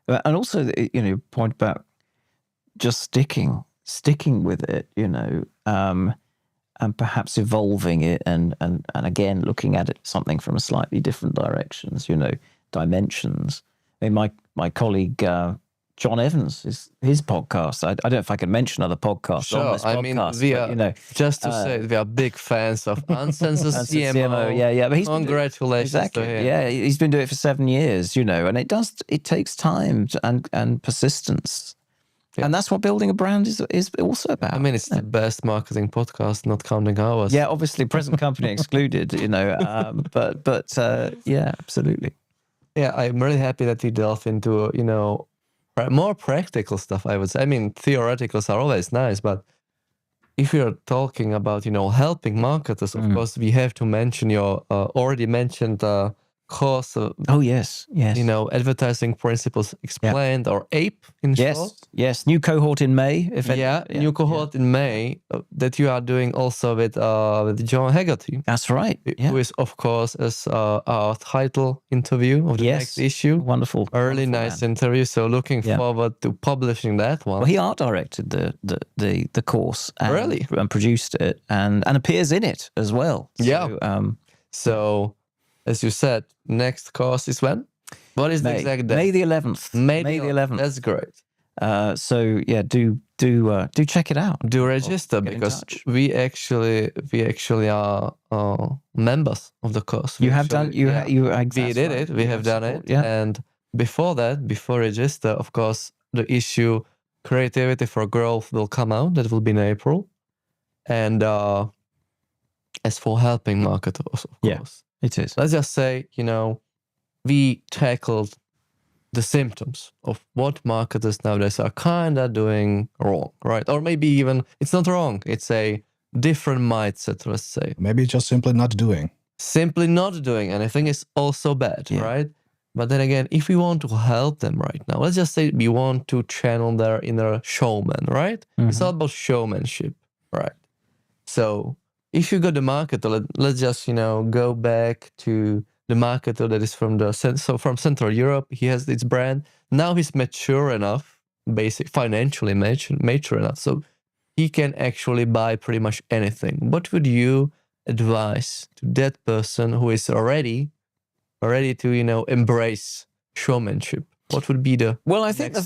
and also, point about just sticking with it, and perhaps evolving it, and again looking at it something from a slightly different directions, dimensions. I mean, my colleague John Evans, his podcast. I don't know if I can mention other podcasts on this podcast. We are, just to say, we are big fans of Anson's CMO. Yeah, but congratulations to him. Yeah, he's been doing it for 7 years, and it takes time and persistence. Yeah. And that's what building a brand is also about. I mean, it's the best marketing podcast, not counting ours. Yeah, obviously, present company excluded, but yeah, absolutely. Yeah, I'm really happy that we delve into, more practical stuff, I would say. I mean, theoreticals are always nice, but if you're talking about, helping marketers, of course, we have to mention your already mentioned course. Yes. Advertising principles explained, or APE in short. Yes, new cohort in May. New cohort in May that you are doing also with John Haggerty. That's right. Who is, of course, as our title interview of the next issue. Wonderful. Nice interview. So looking forward to publishing that one. Well, he art directed the course and produced it and appears in it as well. So, as you said, next course is when? What is the exact date? May the 11th. May the 11th. That's great. So yeah, do check it out. Do register because we actually are members of the course. You have done. We did it. We have done it. Yeah. And before register, of course, the issue Creativity for Growth will come out. That will be in April. And as for helping marketers, of course. It is. Let's just say, we tackled the symptoms of what marketers nowadays are kind of doing wrong, right? Or maybe even it's not wrong. It's a different mindset, let's say. Maybe just simply not doing. Simply not doing anything is also bad, right? But then again, if we want to help them right now, let's just say we want to channel their inner showman, right? It's all about showmanship, right? So if you got the marketer, let's just, go back to the marketer that is from Central Europe. He has its brand. Now he's mature enough, financially mature enough, so he can actually buy pretty much anything. What would you advise to that person who is ready to, embrace showmanship? What would be the I think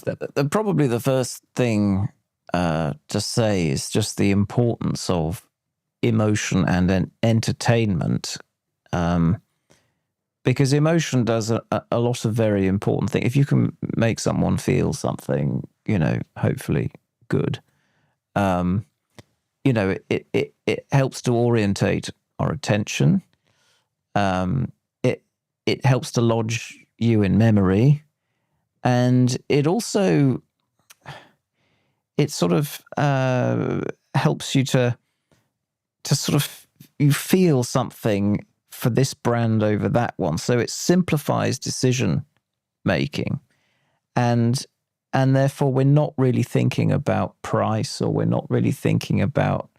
probably the first thing to say is just the importance of emotion and entertainment, because emotion does a lot of very important things. If you can make someone feel something, hopefully good, it helps to orientate our attention. It helps to lodge you in memory, and it also sort of helps you to sort of you feel something for this brand over that one. So it simplifies decision making, and therefore we're not really thinking about price, or we're not really thinking about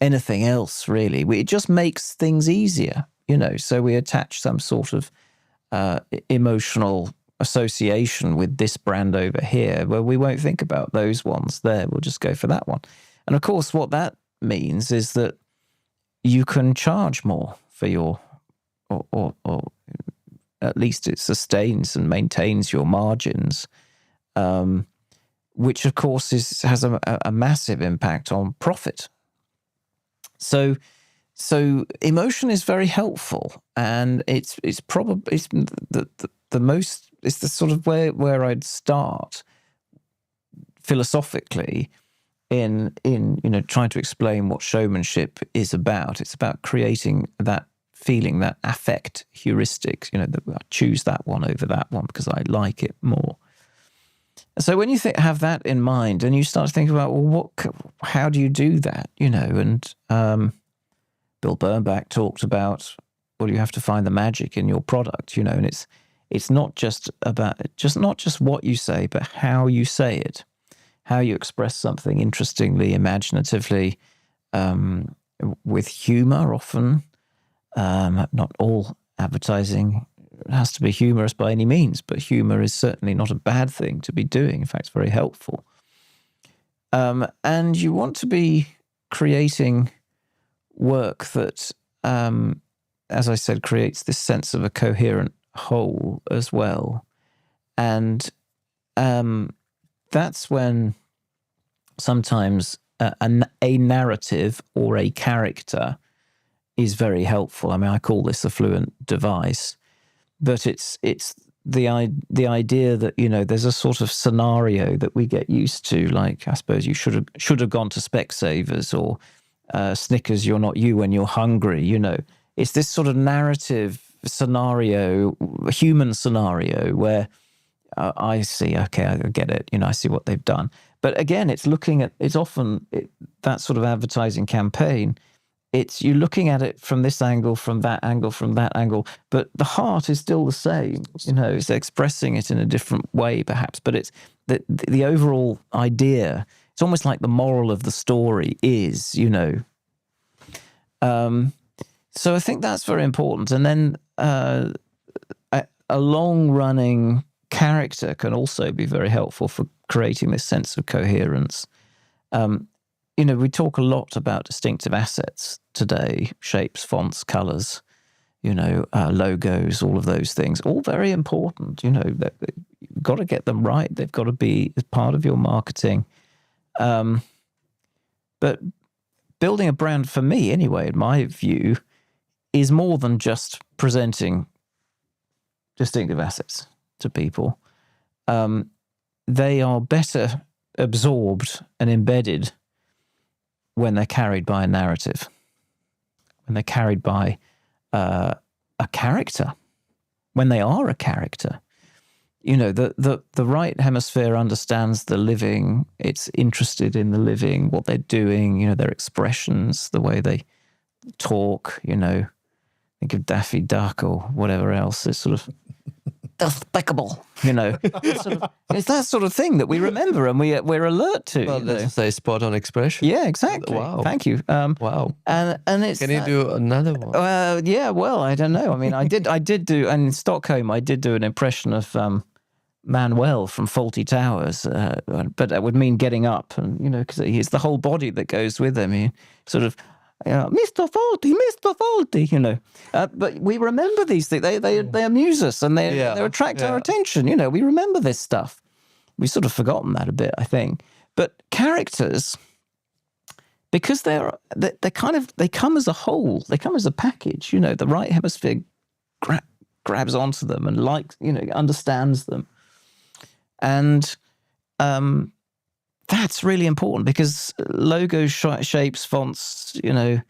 anything else really. It just makes things easier, so we attach some sort of emotional association with this brand over here, where we won't think about those ones there. We'll just go for that one. And of course, what that means is that you can charge more for your, or at least it sustains and maintains your margins, which of course has a massive impact on profit. So emotion is very helpful, and it's probably the most, it's the sort of where I'd start philosophically in trying to explain what showmanship is about. It's about creating that feeling, that affect heuristic, that I choose that one over that one because I like it more. So when you have that in mind, and you start to think about, well, how do you do that? And Bill Bernbach talked about, well, you have to find the magic in your product, and it's not just about not just what you say, but how you say it, how you express something interestingly, imaginatively, with humor often. Not all advertising has to be humorous by any means, but humor is certainly not a bad thing to be doing. In fact, it's very helpful. And you want to be creating work that, as I said, creates this sense of a coherent whole as well. And that's when sometimes a narrative or a character is very helpful. I mean, I call this a fluent device, but it's the idea that, there's a sort of scenario that we get used to, like, I suppose you should have gone to Specsavers, or Snickers, you're not you when you're hungry. It's this sort of narrative scenario, human scenario, where I see, okay, I get it. I see what they've done. But again, it's often that sort of advertising campaign. It's you're looking at it from this angle, from that angle, from that angle, but the heart is still the same. It's expressing it in a different way, perhaps, but it's the overall idea. It's almost like the moral of the story is, So I think that's very important. And then a long-running character can also be very helpful for creating this sense of coherence. We talk a lot about distinctive assets today: shapes, fonts, colors, logos, all of those things, all very important. You've got to get them right. They've got to be part of your marketing. But building a brand, for me anyway, in my view, is more than just presenting distinctive assets to people. They are better absorbed and embedded when they're carried by a narrative, when they're carried by a character, when they are a character. The right hemisphere understands the living. It's interested in the living, what they're doing, their expressions, the way they talk, think of Daffy Duck or whatever else. It's sort of despicable, it's that sort of thing that we remember and we're alert to. Well, let's say spot on expression. Yeah, exactly. Wow. Thank you. Wow. And it's. Can you do another one? Yeah. Well, I don't know. I mean, I did do, and in Stockholm, I did do an impression of Manuel from Fawlty Towers, but that would mean getting up, and because it's the whole body that goes with him. He sort of. Mr. Fawlty, but we remember these things. They amuse us, and they attract our attention. We remember this stuff. We've sort of forgotten that a bit, I think. But characters, because they come as a whole. They come as a package. The right hemisphere grabs onto them and understands them, and that's really important, because logos, shapes, fonts, they're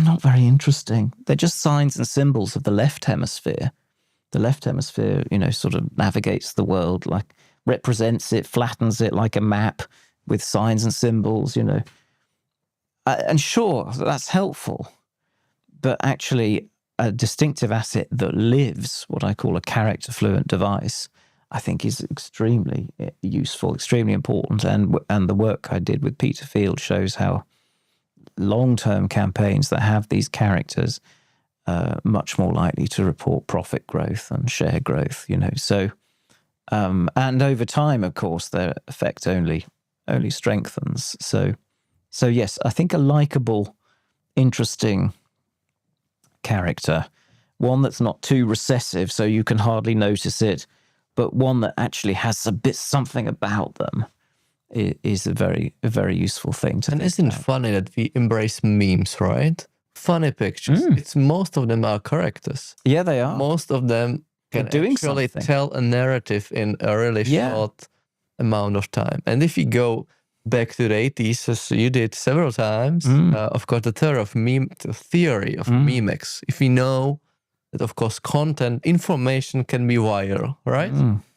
not very interesting. They're just signs and symbols of the left hemisphere. The left hemisphere, sort of navigates the world, like represents it, flattens it like a map with signs and symbols, And sure, that's helpful. But actually, a distinctive asset that lives, what I call a character fluent device, I think is extremely useful, extremely important. And the work I did with Peter Field shows how long-term campaigns that have these characters are much more likely to report profit growth and share growth, So, and over time, of course, their effect only strengthens. So yes, I think a likable, interesting character, one that's not too recessive so you can hardly notice it, but one that actually has something about them is a very useful thing to think isn't about. it funny that we embrace memes, right? Funny pictures. It's most of them are characters. Yeah, they are. Most of them can doing actually something. tell a narrative in a really short amount of time. And if you go back to the 80s, as you did several times, of course, the theory of memex. If we know that, of course, content, information can be viral, right?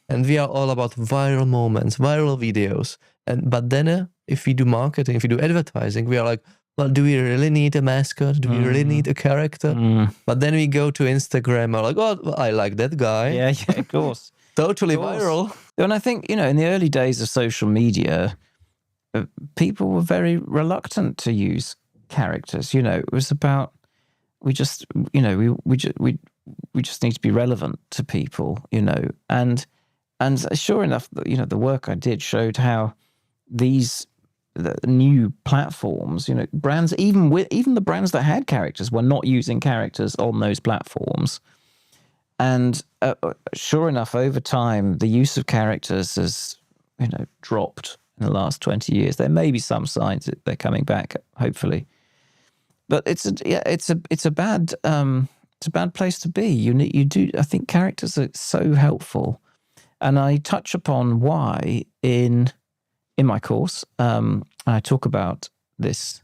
And we are all about viral moments, viral videos. But then if we do marketing, if we do advertising, we are like, well, do we really need a mascot? Do we really need a character? But then we go to Instagram, we're like, oh, I like that guy. Yeah, of course. Totally Of course. viral. And I think, in the early days of social media, people were very reluctant to use characters. It was about, we just need to be relevant to people, and sure enough, the work I did showed how the new platforms, brands, even the brands that had characters were not using characters on those platforms. And sure enough, over time, the use of characters has, dropped in the last 20 years. There may be some signs that they're coming back, hopefully. But it's a bad place to be. I think characters are so helpful, and I touch upon why in my course. I talk about this.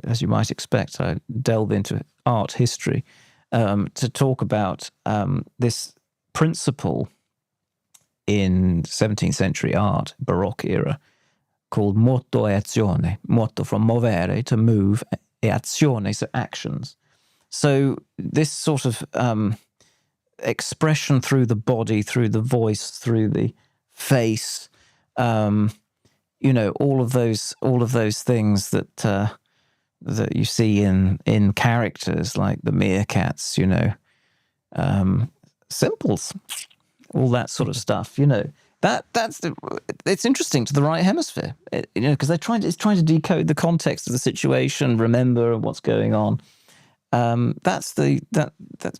As you might expect, I delve into art history to talk about this principle in 17th century art, Baroque era, called moto e azione. Moto from movere, to move, e azione, so actions. So this sort of expression through the body, through the voice, through the face, all of those things that you see in characters like the meerkats, simples, all that sort of stuff. It's interesting to the right hemisphere, because it's trying to decode the context of the situation, remember what's going on. That's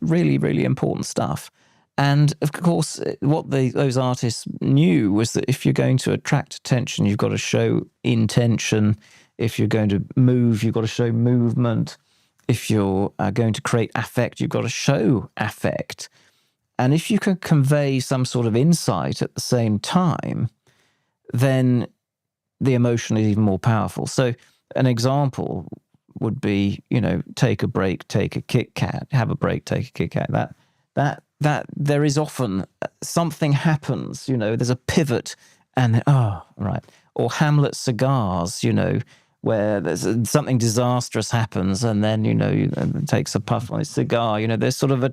really, really important stuff. And of course, what those artists knew was that if you're going to attract attention, you've got to show intention. If you're going to move, you've got to show movement. If you're going to create affect, you've got to show affect. And if you can convey some sort of insight at the same time, then the emotion is even more powerful. So an example would be, take a break, take a Kit Kat, have a break, take a Kit Kat. That there is often something happens, there's a pivot, and right. Or Hamlet cigars, where there's something disastrous happens, and then takes a puff on his cigar. There's sort of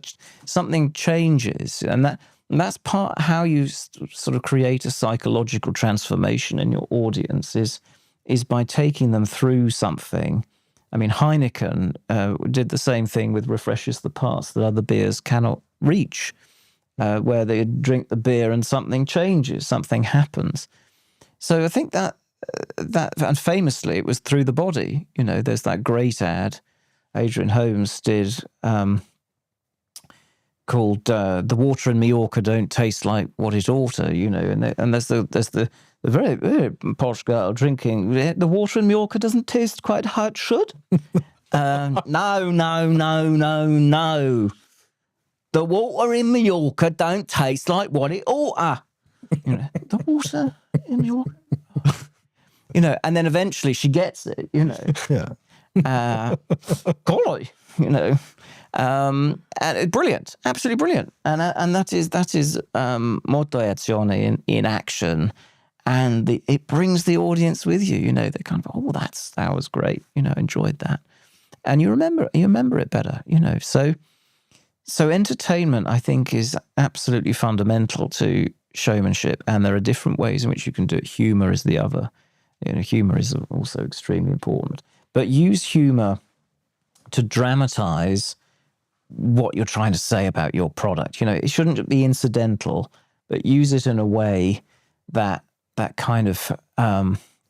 something changes, and that's part how you sort of create a psychological transformation in your audience is by taking them through something. I mean, Heineken did the same thing with Refreshes the Past that other beers cannot reach, where they drink the beer and something changes, something happens. So I think that and famously it was through the body. There's that great ad Adrian Holmes did called "The water in Mallorca don't taste like what it ought to," and there's the very, very posh girl drinking. The water in Mallorca doesn't taste quite how it should. No. The water in Mallorca don't taste like what it ought to. The water in Mallorca. And then eventually she gets it, Yeah. golly, and brilliant, absolutely brilliant. And that is moto e azione in action. And it brings the audience with you, they're kind of, that was great, enjoyed that. and you remember it better, you know. So entertainment, I think, is absolutely fundamental to showmanship, and there are different ways in which you can do it. Humor is the other. You know, humor is also extremely important. But use humor to dramatize what you're trying to say about your product. You know, it shouldn't be incidental, but use it in a way that kind of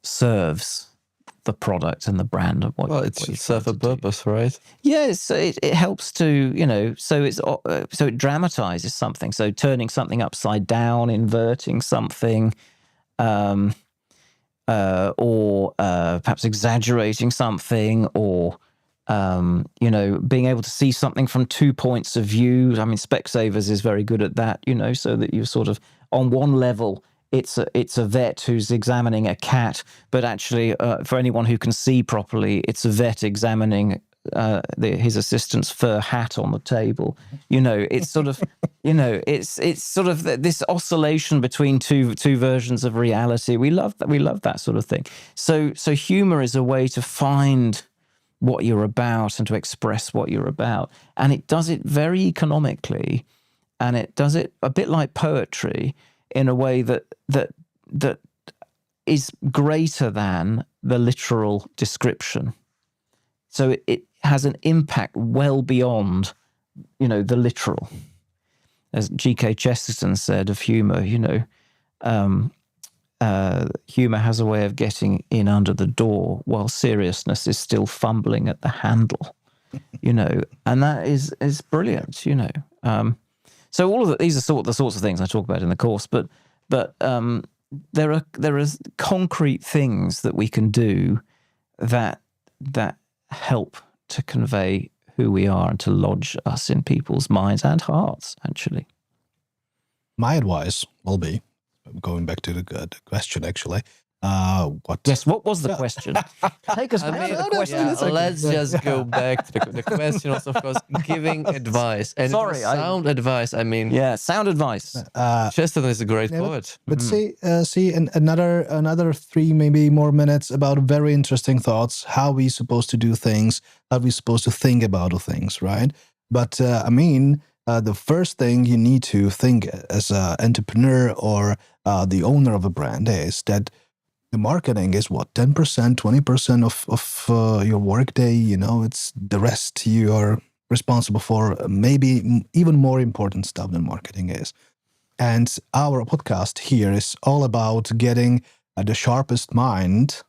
serves the product and the brand of what. Well, it should serve a purpose, right? Yes, it helps to, you know. So it dramatizes something. So turning something upside down, inverting something, or perhaps exaggerating something, or you know, being able to see something from 2 points of view. I mean, Specsavers is very good at that, you know, so that you're sort of on one level, it's a vet who's examining a cat, but actually, for anyone who can see properly, it's a vet examining his assistant's fur hat on the table. You know, it's sort of, you know, it's sort of this oscillation between two versions of reality. We love that. We love that sort of thing. So humor is a way to find what you're about and to express what you're about, and it does it very economically, and it does it a bit like poetry in a way that is greater than the literal description. So it has an impact well beyond, you know, the literal. As G.K. Chesterton said of humor, you know, humor has a way of getting in under the door while seriousness is still fumbling at the handle, you know, and that is brilliant, you know. So all of these are the sorts of things I talk about in the course, but there are concrete things that we can do that help to convey who we are and to lodge us in people's minds and hearts, actually. My advice will be, going back to the question, actually, what was the question? Take us back to the question. Yeah, let's just go back to the question was, of course, giving advice. And sound advice, I mean... Yeah, sound advice. Chesterton is a great poet. But see, another 3 maybe more minutes about very interesting thoughts, how we supposed to do things, how we supposed to think about the things, right? But I mean, the first thing you need to think as an entrepreneur or the owner of a brand is that the marketing is what, 10%, 20% of your workday, you know, it's the rest you are responsible for, maybe even more important stuff than marketing is. And our podcast here is all about getting the sharpest mind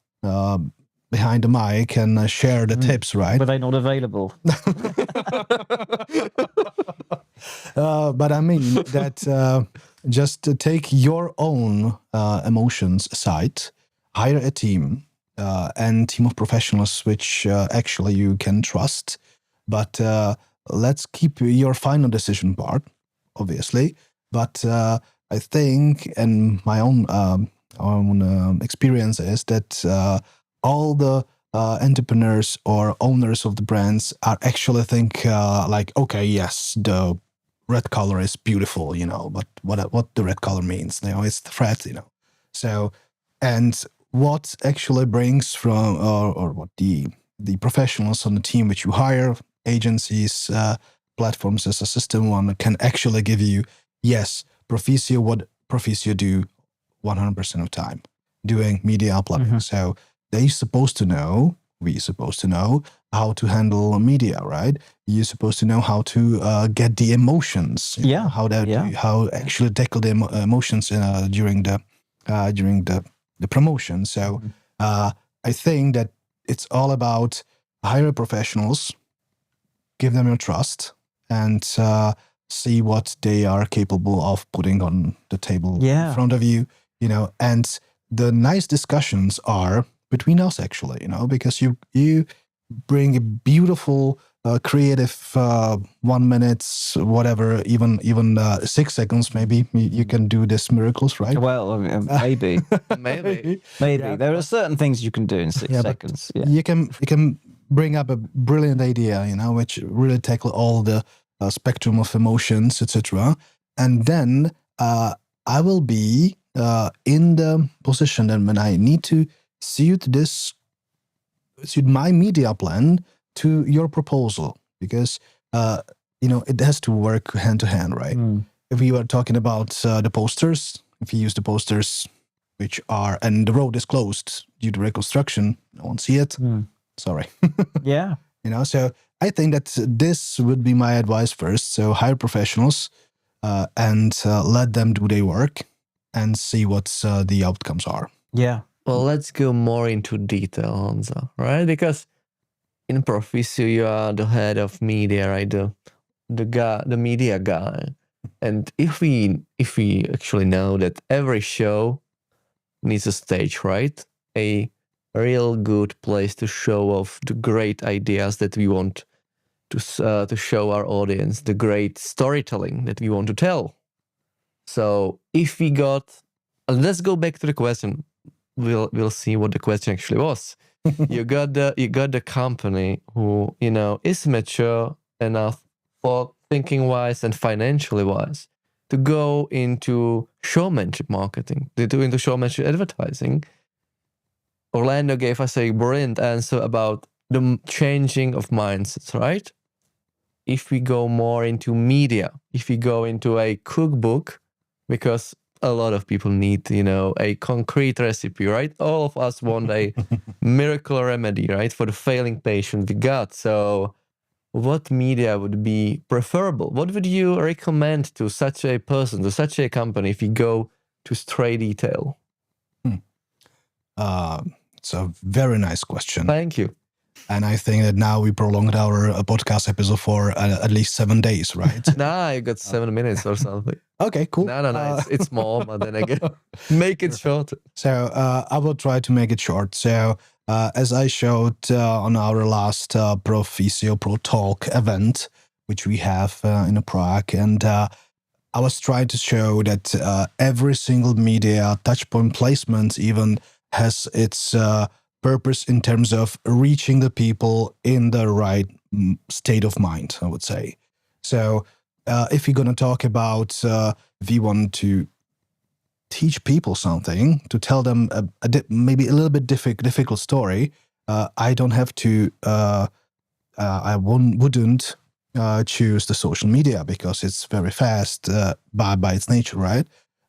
behind the mic and share the tips, right? Were they not available? But I mean that just to take your own emotions aside, hire a team and team of professionals which actually you can trust. But let's keep your final decision part, obviously. But I think, and my own experience is that all the entrepreneurs or owners of the brands are actually think like, okay, yes, the red color is beautiful, you know, but what the red color means, you know, it's the thread, you know. So, and what actually brings from, or what the professionals on the team which you hire, agencies, platforms as a system one can actually give you, yes, Proficio, what Proficio do 100% of time, doing media uploading. So we're supposed to know how to handle media, right? You're supposed to know how to get the emotions, know, how actually tackle the emotions during the promotion. So I think that it's all about hire professionals, give them your trust, and see what they are capable of putting on the table in front of you, you know. And the nice discussions are between us, actually, you know, because you bring a beautiful, creative 1 minute, whatever, even 6 seconds, maybe you can do these miracles, right? Well, maybe. Maybe. Yeah, there are certain things you can do in 6 seconds. Yeah. You can bring up a brilliant idea, you know, which really tackle all the spectrum of emotions, etc. And then I will be in the position that when I need to suit my media plan to your proposal, because it has to work hand to hand, right? If we were talking about the posters, if you use the posters which are, and the road is closed due to reconstruction, no one see it. Sorry. Yeah. So I think that this would be my advice first. So hire professionals and let them do their work and see what the outcomes are. Yeah. Well, let's go more into detail, Honza, right? Because in Proficio, you are the head of media, right? The media guy. And if we actually know that every show needs a stage, right? A real good place to show off the great ideas that we want to show our audience, the great storytelling that we want to tell. So if we got, let's go back to the question. We'll see what the question actually was. you got the company who is mature enough for thinking wise and financially wise to go into showmanship marketing, into showmanship advertising. Orlando gave us a brilliant answer about the changing of mindsets, right? If we go more into media, if we go into a cookbook, because a lot of people need, a concrete recipe, right? All of us want a miracle remedy, right? For the failing patient we got. So what media would be preferable? What would you recommend to such a person, to such a company, if you go to stray detail? It's a very nice question. Thank you. And I think that now we prolonged our podcast episode for at least 7 days, right? Nah, you got 7 minutes or something. Okay, cool. No, it's more, but then again, make it short. So I will try to make it short. So as I showed on our last Proficio Pro Talk event, which we have in Prague, and I was trying to show that every single media touchpoint placement even has its purpose in terms of reaching the people in the right state of mind, I would say. So if you're going to talk about, if you want to teach people something, to tell them maybe a little bit difficult story, I don't have to, I wouldn't choose the social media because it's very fast by its nature, right?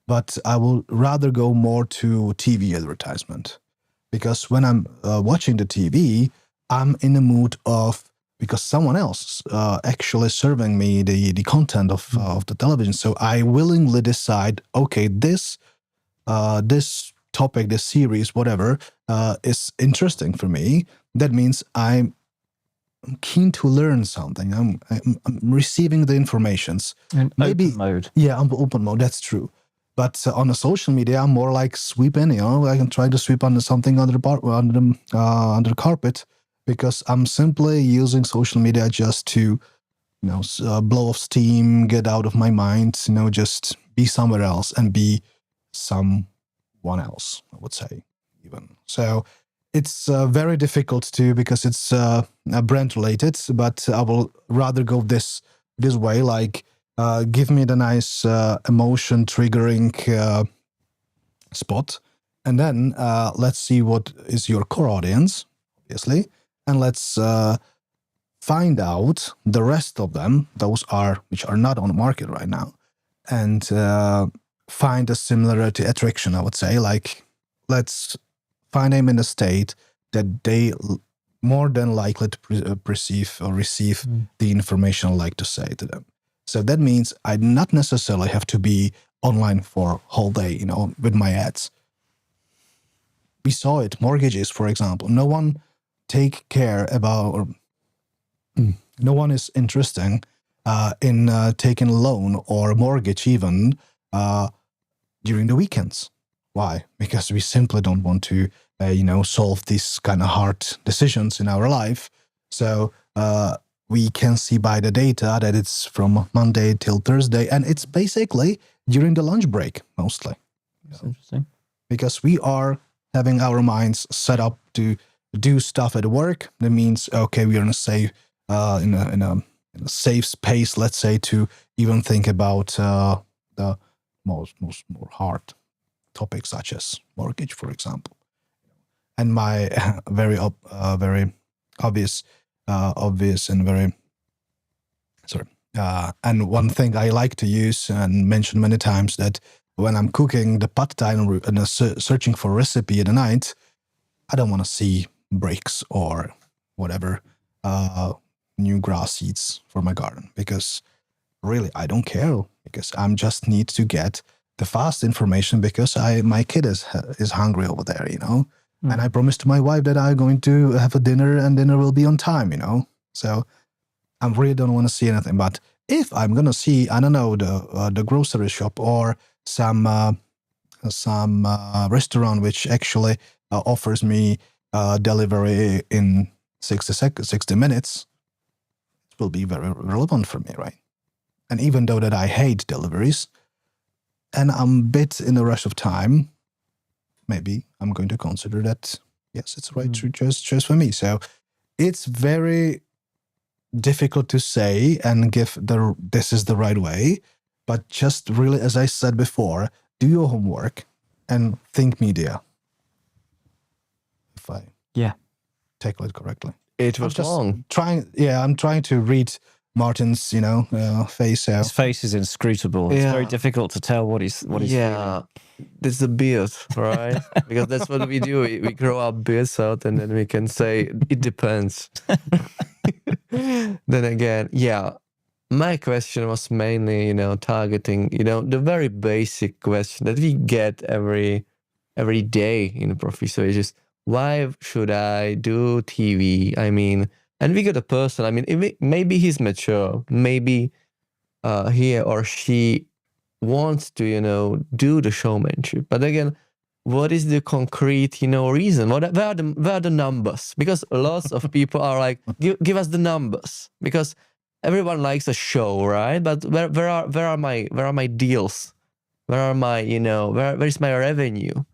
But I will rather go more to TV advertisement. Because when I'm watching the TV, I'm in the mood of, because someone else actually serving me the content of the television. So I willingly decide, okay, this topic, this series, whatever, is interesting for me. That means I'm keen to learn something. I'm receiving the informations. And open mode. Yeah, I'm open mode. That's true. But on the social media, I'm more like sweeping. I can try to sweep under something under the carpet, because I'm simply using social media just to, blow off steam, get out of my mind. Just be somewhere else and be someone else, I would say, even. So it's very difficult to, because it's brand related. But I will rather go this way, like. Give me the nice emotion triggering spot, and then let's see what is your core audience, obviously, and let's find out the rest of them, which are not on the market right now, and find a similarity attraction, I would say. Like, let's find them in a state that they more than likely to perceive or receive the information I like to say to them. So that means I not necessarily have to be online for whole day, with my ads. We saw it, mortgages, for example. No one take care about, or no one is interested in taking a loan or a mortgage even during the weekends. Why? Because we simply don't want to, solve these kind of hard decisions in our life. So we can see by the data that it's from Monday till Thursday, and it's basically during the lunch break mostly. That's interesting. Because we are having our minds set up to do stuff at work. That means, okay, we are in a safe, in a safe space, let's say, to even think about the more hard topics such as mortgage, for example. And my very obvious obvious and very and one thing I like to use and mention many times that when I'm cooking the pad thai and searching for a recipe at the night, I don't want to see breaks or whatever new grass seeds for my garden, because really I don't care, because I'm just need to get the fast information because my kid is hungry over there, and I promised my wife that I'm going to have a dinner and dinner will be on time, so I really don't want to see anything. But if I'm gonna see, I don't know, the grocery shop or some restaurant which actually offers me delivery in 60 minutes, it will be very relevant for me, right? And even though that I hate deliveries and I'm a bit in a rush of time, maybe I'm going to consider that, yes, it's the right choice for me. So it's very difficult to say and give this is the right way, but just really, as I said before, do your homework and think media. If I tackle it correctly. It was long. I'm trying to read Martin's, face. So. His face is inscrutable. It's very difficult to tell what he's feeling. This is a beard, right? Because that's what we do. We grow our beards out and then we can say, it depends. Then again, my question was mainly, targeting, the very basic question that we get every day in Proficio is just, why should I do TV? I mean, and we got a person, I mean, maybe he's mature, maybe he or she wants to, do the showmanship. But again, what is the concrete, reason? Where are the numbers? Because lots of people are like, give us the numbers. Because everyone likes a show, right? But where are my deals? Where are my, where is my revenue?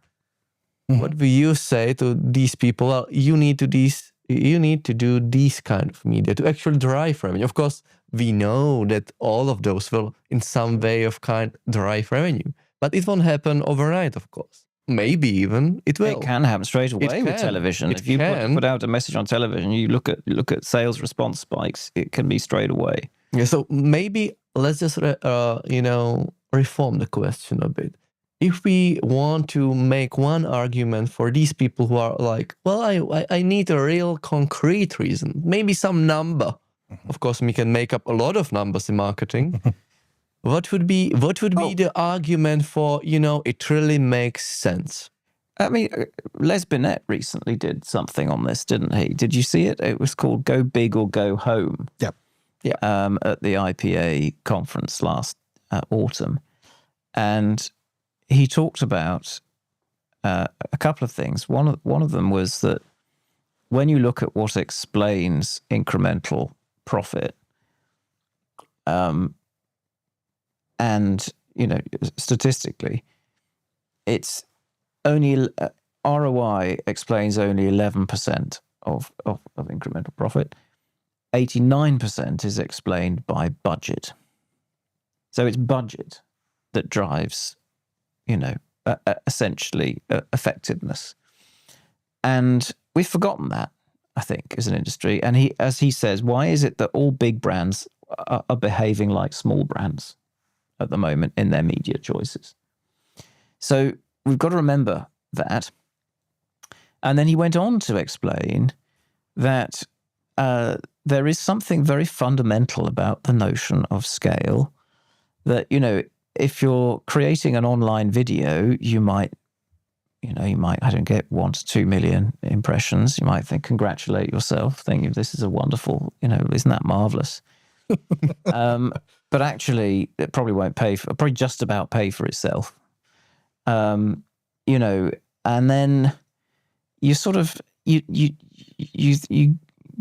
What do you say to these people? Well, you need to do these kind of media to actually drive revenue. Of course, we know that all of those will in some way of kind drive revenue, but it won't happen overnight, of course. Maybe even it will. It can happen straight away with television. If you put out a message on television, you look at sales response spikes, it can be straight away. Yeah, so maybe let's just reform the question a bit. If we want to make one argument for these people who are like, well, I need a real concrete reason, maybe some number. Of course, we can make up a lot of numbers in marketing. What would be the argument for, it really makes sense? I mean, Les Binet recently did something on this, didn't he? Did you see it? It was called Go Big or Go Home. Yep. Yeah. At the IPA conference last autumn. And he talked about a couple of things. One of them was that when you look at what explains incremental profit, and statistically, it's only ROI explains only 11% of incremental profit. 89% is explained by budget. So it's budget that drives, essentially effectiveness. And we've forgotten that, I think, as an industry. And as he says, why is it that all big brands are behaving like small brands at the moment in their media choices? So we've got to remember that. And then he went on to explain that there is something very fundamental about the notion of scale, that, if you're creating an online video, you might, I don't get 1 to 2 million impressions. You might congratulate yourself, thinking this is a wonderful, isn't that marvelous? But actually, it probably won't probably just about pay for itself. And then you sort of, you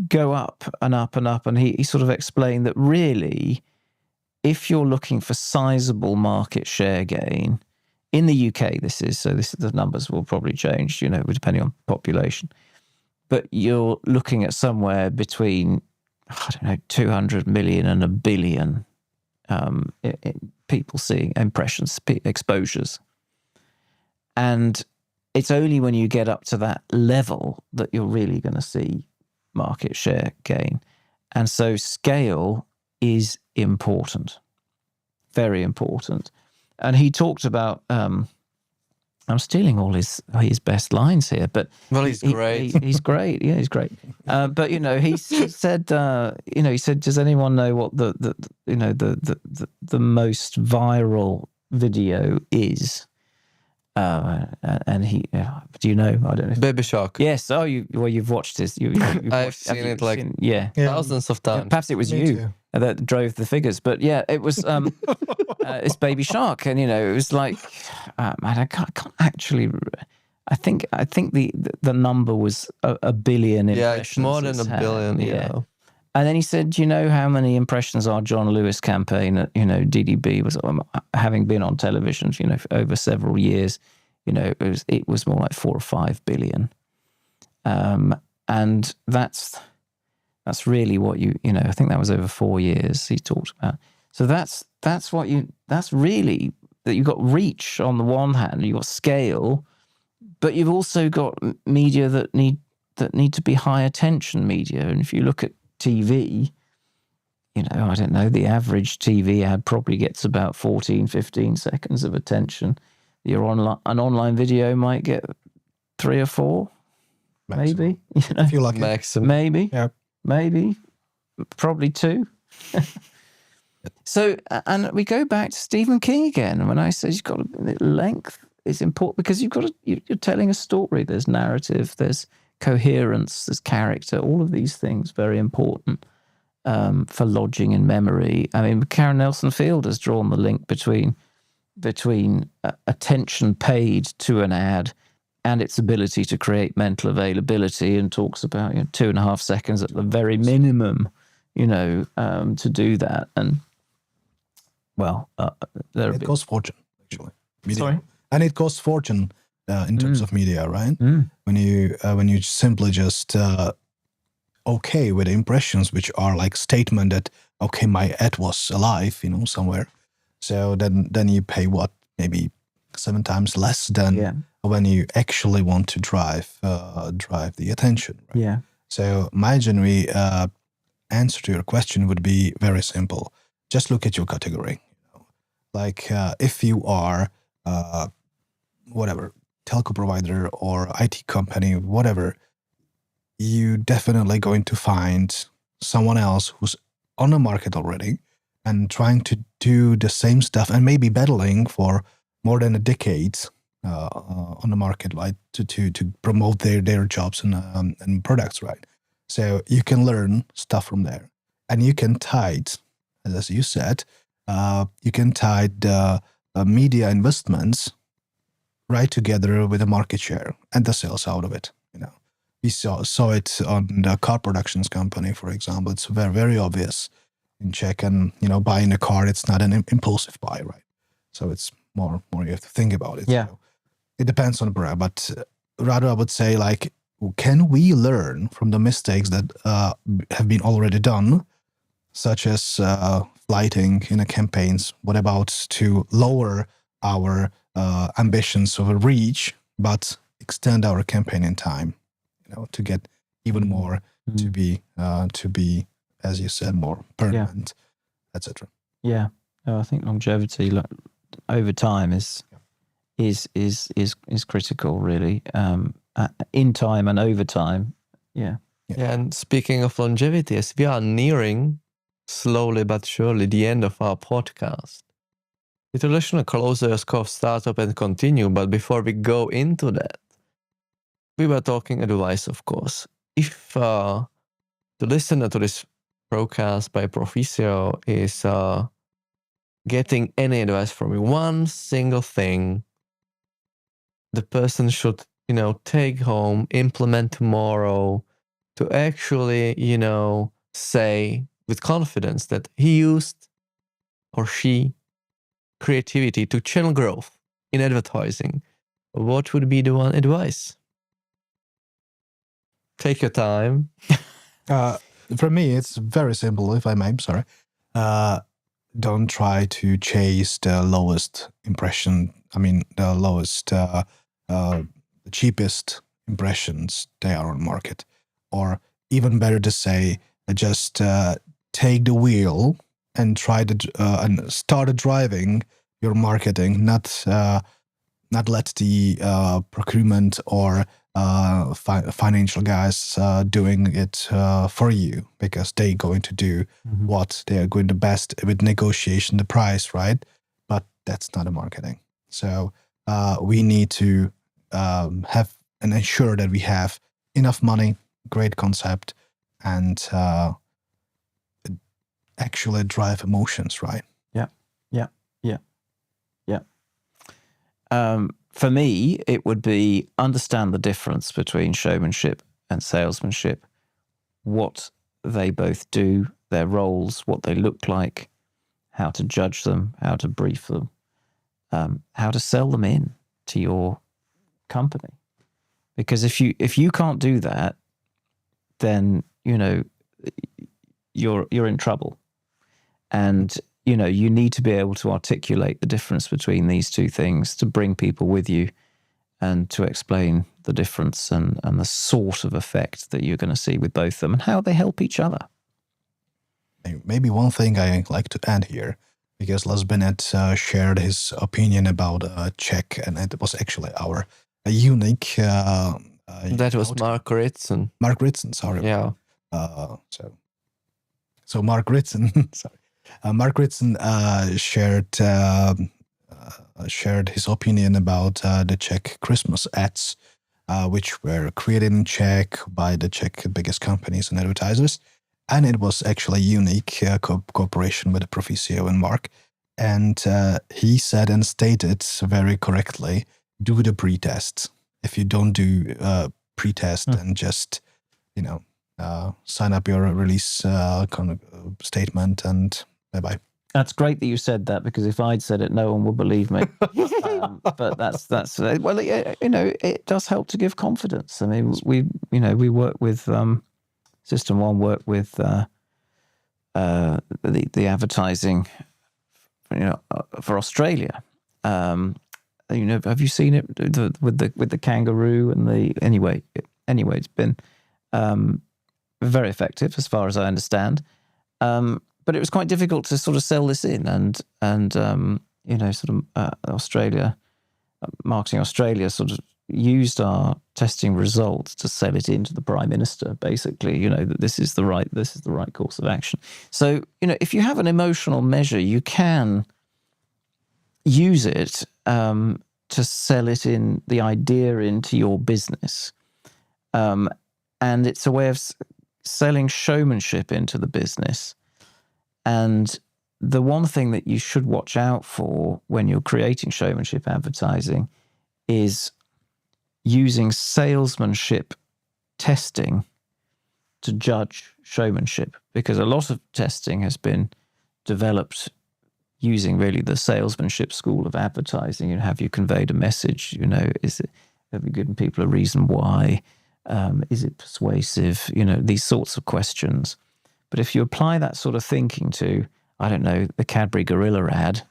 go up and up and up. And he sort of explained that really, if you're looking for sizable market share gain, in the UK, the numbers will probably change, depending on population. But you're looking at somewhere between, 200 million and 1 billion people seeing impressions, exposures. And it's only when you get up to that level that you're really going to see market share gain. And so scale is important, very important. And he talked about, I'm stealing all his best lines here, but Well, he's great. He's great. Yeah, he's great. But he said, he said, does anyone know what the most viral video is? And he, do you know? I don't know. Baby Shark. Yes. Oh, you've watched this. I've seen it like yeah, thousands of times. perhaps it was Me you too. that drove the figures, but yeah, it was. It's Baby Shark, and it was like, man, I can't actually. I think the number was a billion impressions. Yeah, it's more than a billion. Yeah. And then he said, do you know how many impressions our John Lewis campaign at, DDB was, having been on television, for over several years, it was more like 4 or 5 billion. And that's really what I think that was over 4 years he talked about. So that's really that you've got reach on the one hand, you've got scale, but you've also got media that need to be high attention media. And if you look at TV, I don't know, the average TV ad probably gets about 14, 15 seconds of attention. An online video might get 3 or 4, Maximum. maybe. If you like it. Maximum. Maybe. Yeah. Maybe. Probably 2. So, and we go back to Stephen King again. When I say you've got length is important because you're telling a story. There's narrative, there's coherence, there's character, all of these things very important for lodging in memory. I mean, Karen Nelson Field has drawn the link between attention paid to an ad and its ability to create mental availability, and talks about 2.5 seconds at the very minimum, to do that. And it costs fortune, actually. Media. Sorry? And it costs fortune in terms of media, right? When you simply just okay with impressions, which are like statement that okay, my ad was alive, somewhere. So then you pay what, maybe 7 times less than when you actually want to drive the attention. Right? Yeah. So my general answer to your question would be very simple. Just look at your category. Like if you are whatever, telco provider or IT company, whatever, you definitely going to find someone else who's on the market already and trying to do the same stuff and maybe battling for more than a decade on the market, right? To promote their jobs and products, right? So you can learn stuff from there, and you can tie, as you said, you can tie the media investments right together with the market share and the sales out of it. We saw it on the car productions company, for example. It's very, very obvious in Czech, and buying a car, it's not an impulsive buy, right? So it's more you have to think about it. Yeah. So it depends on the brand, but rather I would say, like, can we learn from the mistakes that have been already done, such as flighting in the campaigns? What about to lower our ambitions of a reach, but extend our campaign in time, to get even more to be, as you said, more permanent, etc. Yeah. I think longevity over time is critical, really. In time and over time. Yeah. Yeah, and speaking of longevity, as we are nearing slowly but surely the end of our podcast, the traditional closers of startup and continue. But before we go into that, we were talking advice, of course. If the listener to this Procast by Proficio is getting any advice from you, one single thing the person should, take home, implement tomorrow, to actually, say with confidence that he used or she creativity to channel growth in advertising, what would be the one advice? Take your time. For me, it's very simple, if I may. Sorry. Don't try to chase the lowest impression. I mean, the lowest, the cheapest impressions they are on market, or even better to say, just take the wheel and try to and start driving your marketing, not let the procurement or financial guys doing it for you, because they're going to do what they are going to best with negotiation, the price, right? But that's not a marketing. So we need to have and ensure that we have enough money, great concept, and actually drive emotions, right? For me, it would be understand the difference between showmanship and salesmanship, what they both do, their roles, what they look like, how to judge them, how to brief them, how to sell them in to your company. Because if you can't do that, then you're in trouble. And you need to be able to articulate the difference between these two things to bring people with you and to explain the difference and the sort of effect that you're going to see with both of them and how they help each other. Maybe one thing I like to add here, because Les Bennett shared his opinion about Czech, and it was actually our unique... that was Mark Ritson. Mark Ritson, sorry. Yeah. So Mark Ritson, sorry. Mark Ritson shared his opinion about the Czech Christmas ads, which were created in Czech by the Czech biggest companies and advertisers. And it was actually a unique cooperation with Proficio and Mark. And he said and stated very correctly, do the pre-test. If you don't do pre-test and just, sign up your release statement and bye-bye. That's great that you said that, because if I'd said it, no one would believe me. But that's well, it does help to give confidence. I mean, we work with System One, work with the advertising, for Australia. Have you seen it with the kangaroo and the anyway? It's been very effective as far as I understand. But it was quite difficult to sort of sell this in, and Australia, Marketing Australia sort of used our testing results to sell it into the Prime Minister, basically, that this is the right course of action. So, if you have an emotional measure, you can use it to sell it in, the idea into your business. And it's a way of selling showmanship into the business. And the one thing that you should watch out for when you're creating showmanship advertising is using salesmanship testing to judge showmanship, because a lot of testing has been developed using really the salesmanship school of advertising. Have you conveyed a message? Have you given people a reason why? Is it persuasive? These sorts of questions. But if you apply that sort of thinking to, I don't know, the Cadbury Gorilla ad,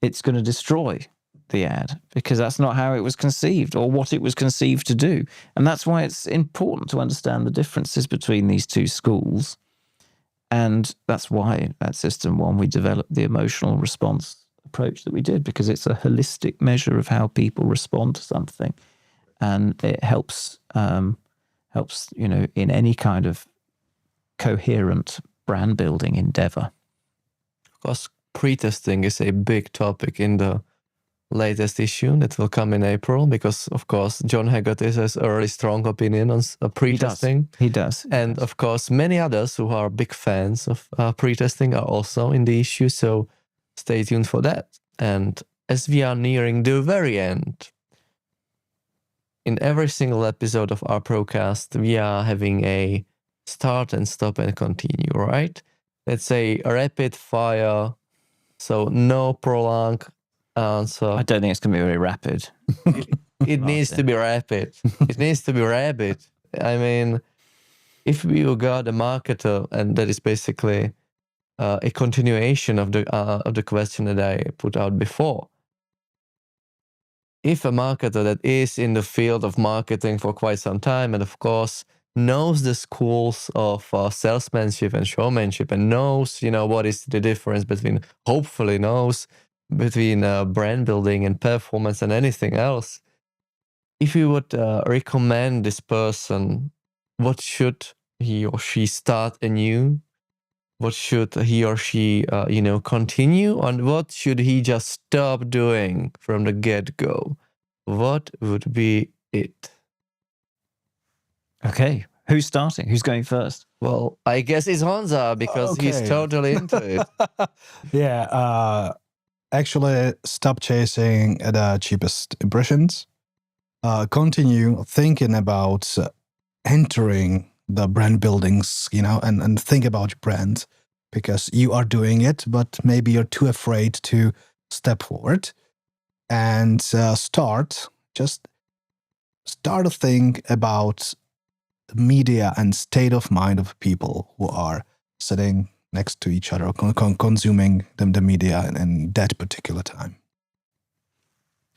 it's going to destroy the ad, because that's not how it was conceived or what it was conceived to do. And that's why it's important to understand the differences between these two schools. And that's why at System One we developed the emotional response approach that we did, because it's a holistic measure of how people respond to something. And it helps, in any kind of coherent brand building endeavor. Of course, pre-testing is a big topic in the latest issue that will come in April, because, of course, John Haggerty has a really strong opinion on pre-testing. He does. And, of course, many others who are big fans of pre-testing are also in the issue, so stay tuned for that. And as we are nearing the very end, in every single episode of our Procast, we are having a start and stop and continue, right? Let's say a rapid fire, so no prolonged answer. I don't think it's going to be very rapid. It needs to be rapid. It needs to be rapid. I mean, if you got a marketer, and that is basically a continuation of the question that I put out before. If a marketer that is in the field of marketing for quite some time, and of course knows the schools of salesmanship and showmanship, and knows, what is the difference between, hopefully knows, between brand building and performance and anything else. If you would recommend this person, what should he or she start anew? What should he or she, continue? And what should he just stop doing from the get-go? What would be it? Okay, who's starting? Who's going first? Well, I guess it's Honza because he's Okay. totally into it. Yeah, actually stop chasing the cheapest impressions. Continue thinking about entering the brand buildings, and think about your brand, because you are doing it, but maybe you're too afraid to step forward and start to think about the media and state of mind of people who are sitting next to each other, consuming the media in that particular time.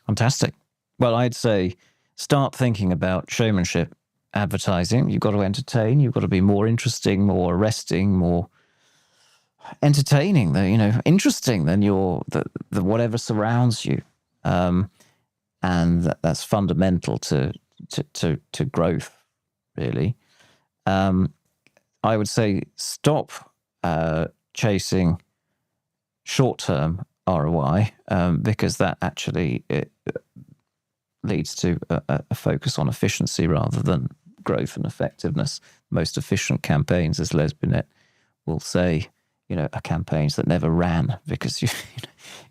Fantastic. Well, I'd say start thinking about showmanship advertising. You've got to entertain. You've got to be more interesting, more arresting, more entertaining, interesting than the whatever surrounds you. And that's fundamental to growth, really. I would say stop chasing short-term ROI, because that actually leads to a focus on efficiency rather than growth and effectiveness. Most efficient campaigns, as Les Binet will say, are campaigns that never ran, because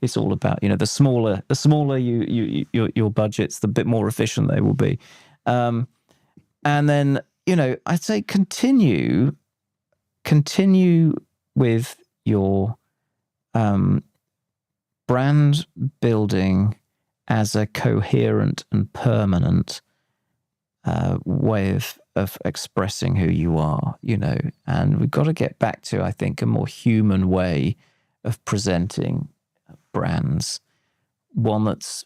it's all about, the smaller your budgets, the bit more efficient they will be. And then, I'd say continue with your brand building as a coherent and permanent way of expressing who you are, and we've got to get back to, I think, a more human way of presenting brands, one that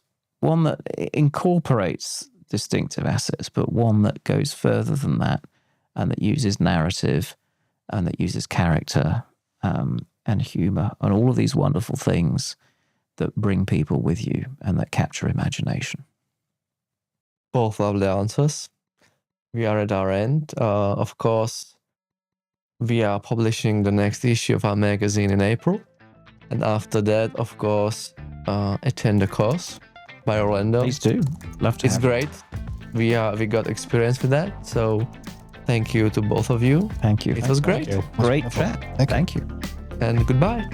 incorporates distinctive assets, but one that goes further than that, and that uses narrative, and that uses character, and humor, and all of these wonderful things that bring people with you and that capture imagination. Both lovely answers. We are at our end. Of course, we are publishing the next issue of our magazine in April. And after that, of course, attend the course by Orlando. Please do. Love to. It's great. We got experience with that. So thank you to both of you. Thank you. It was great. Thank you. Great chat. Thank you. And goodbye.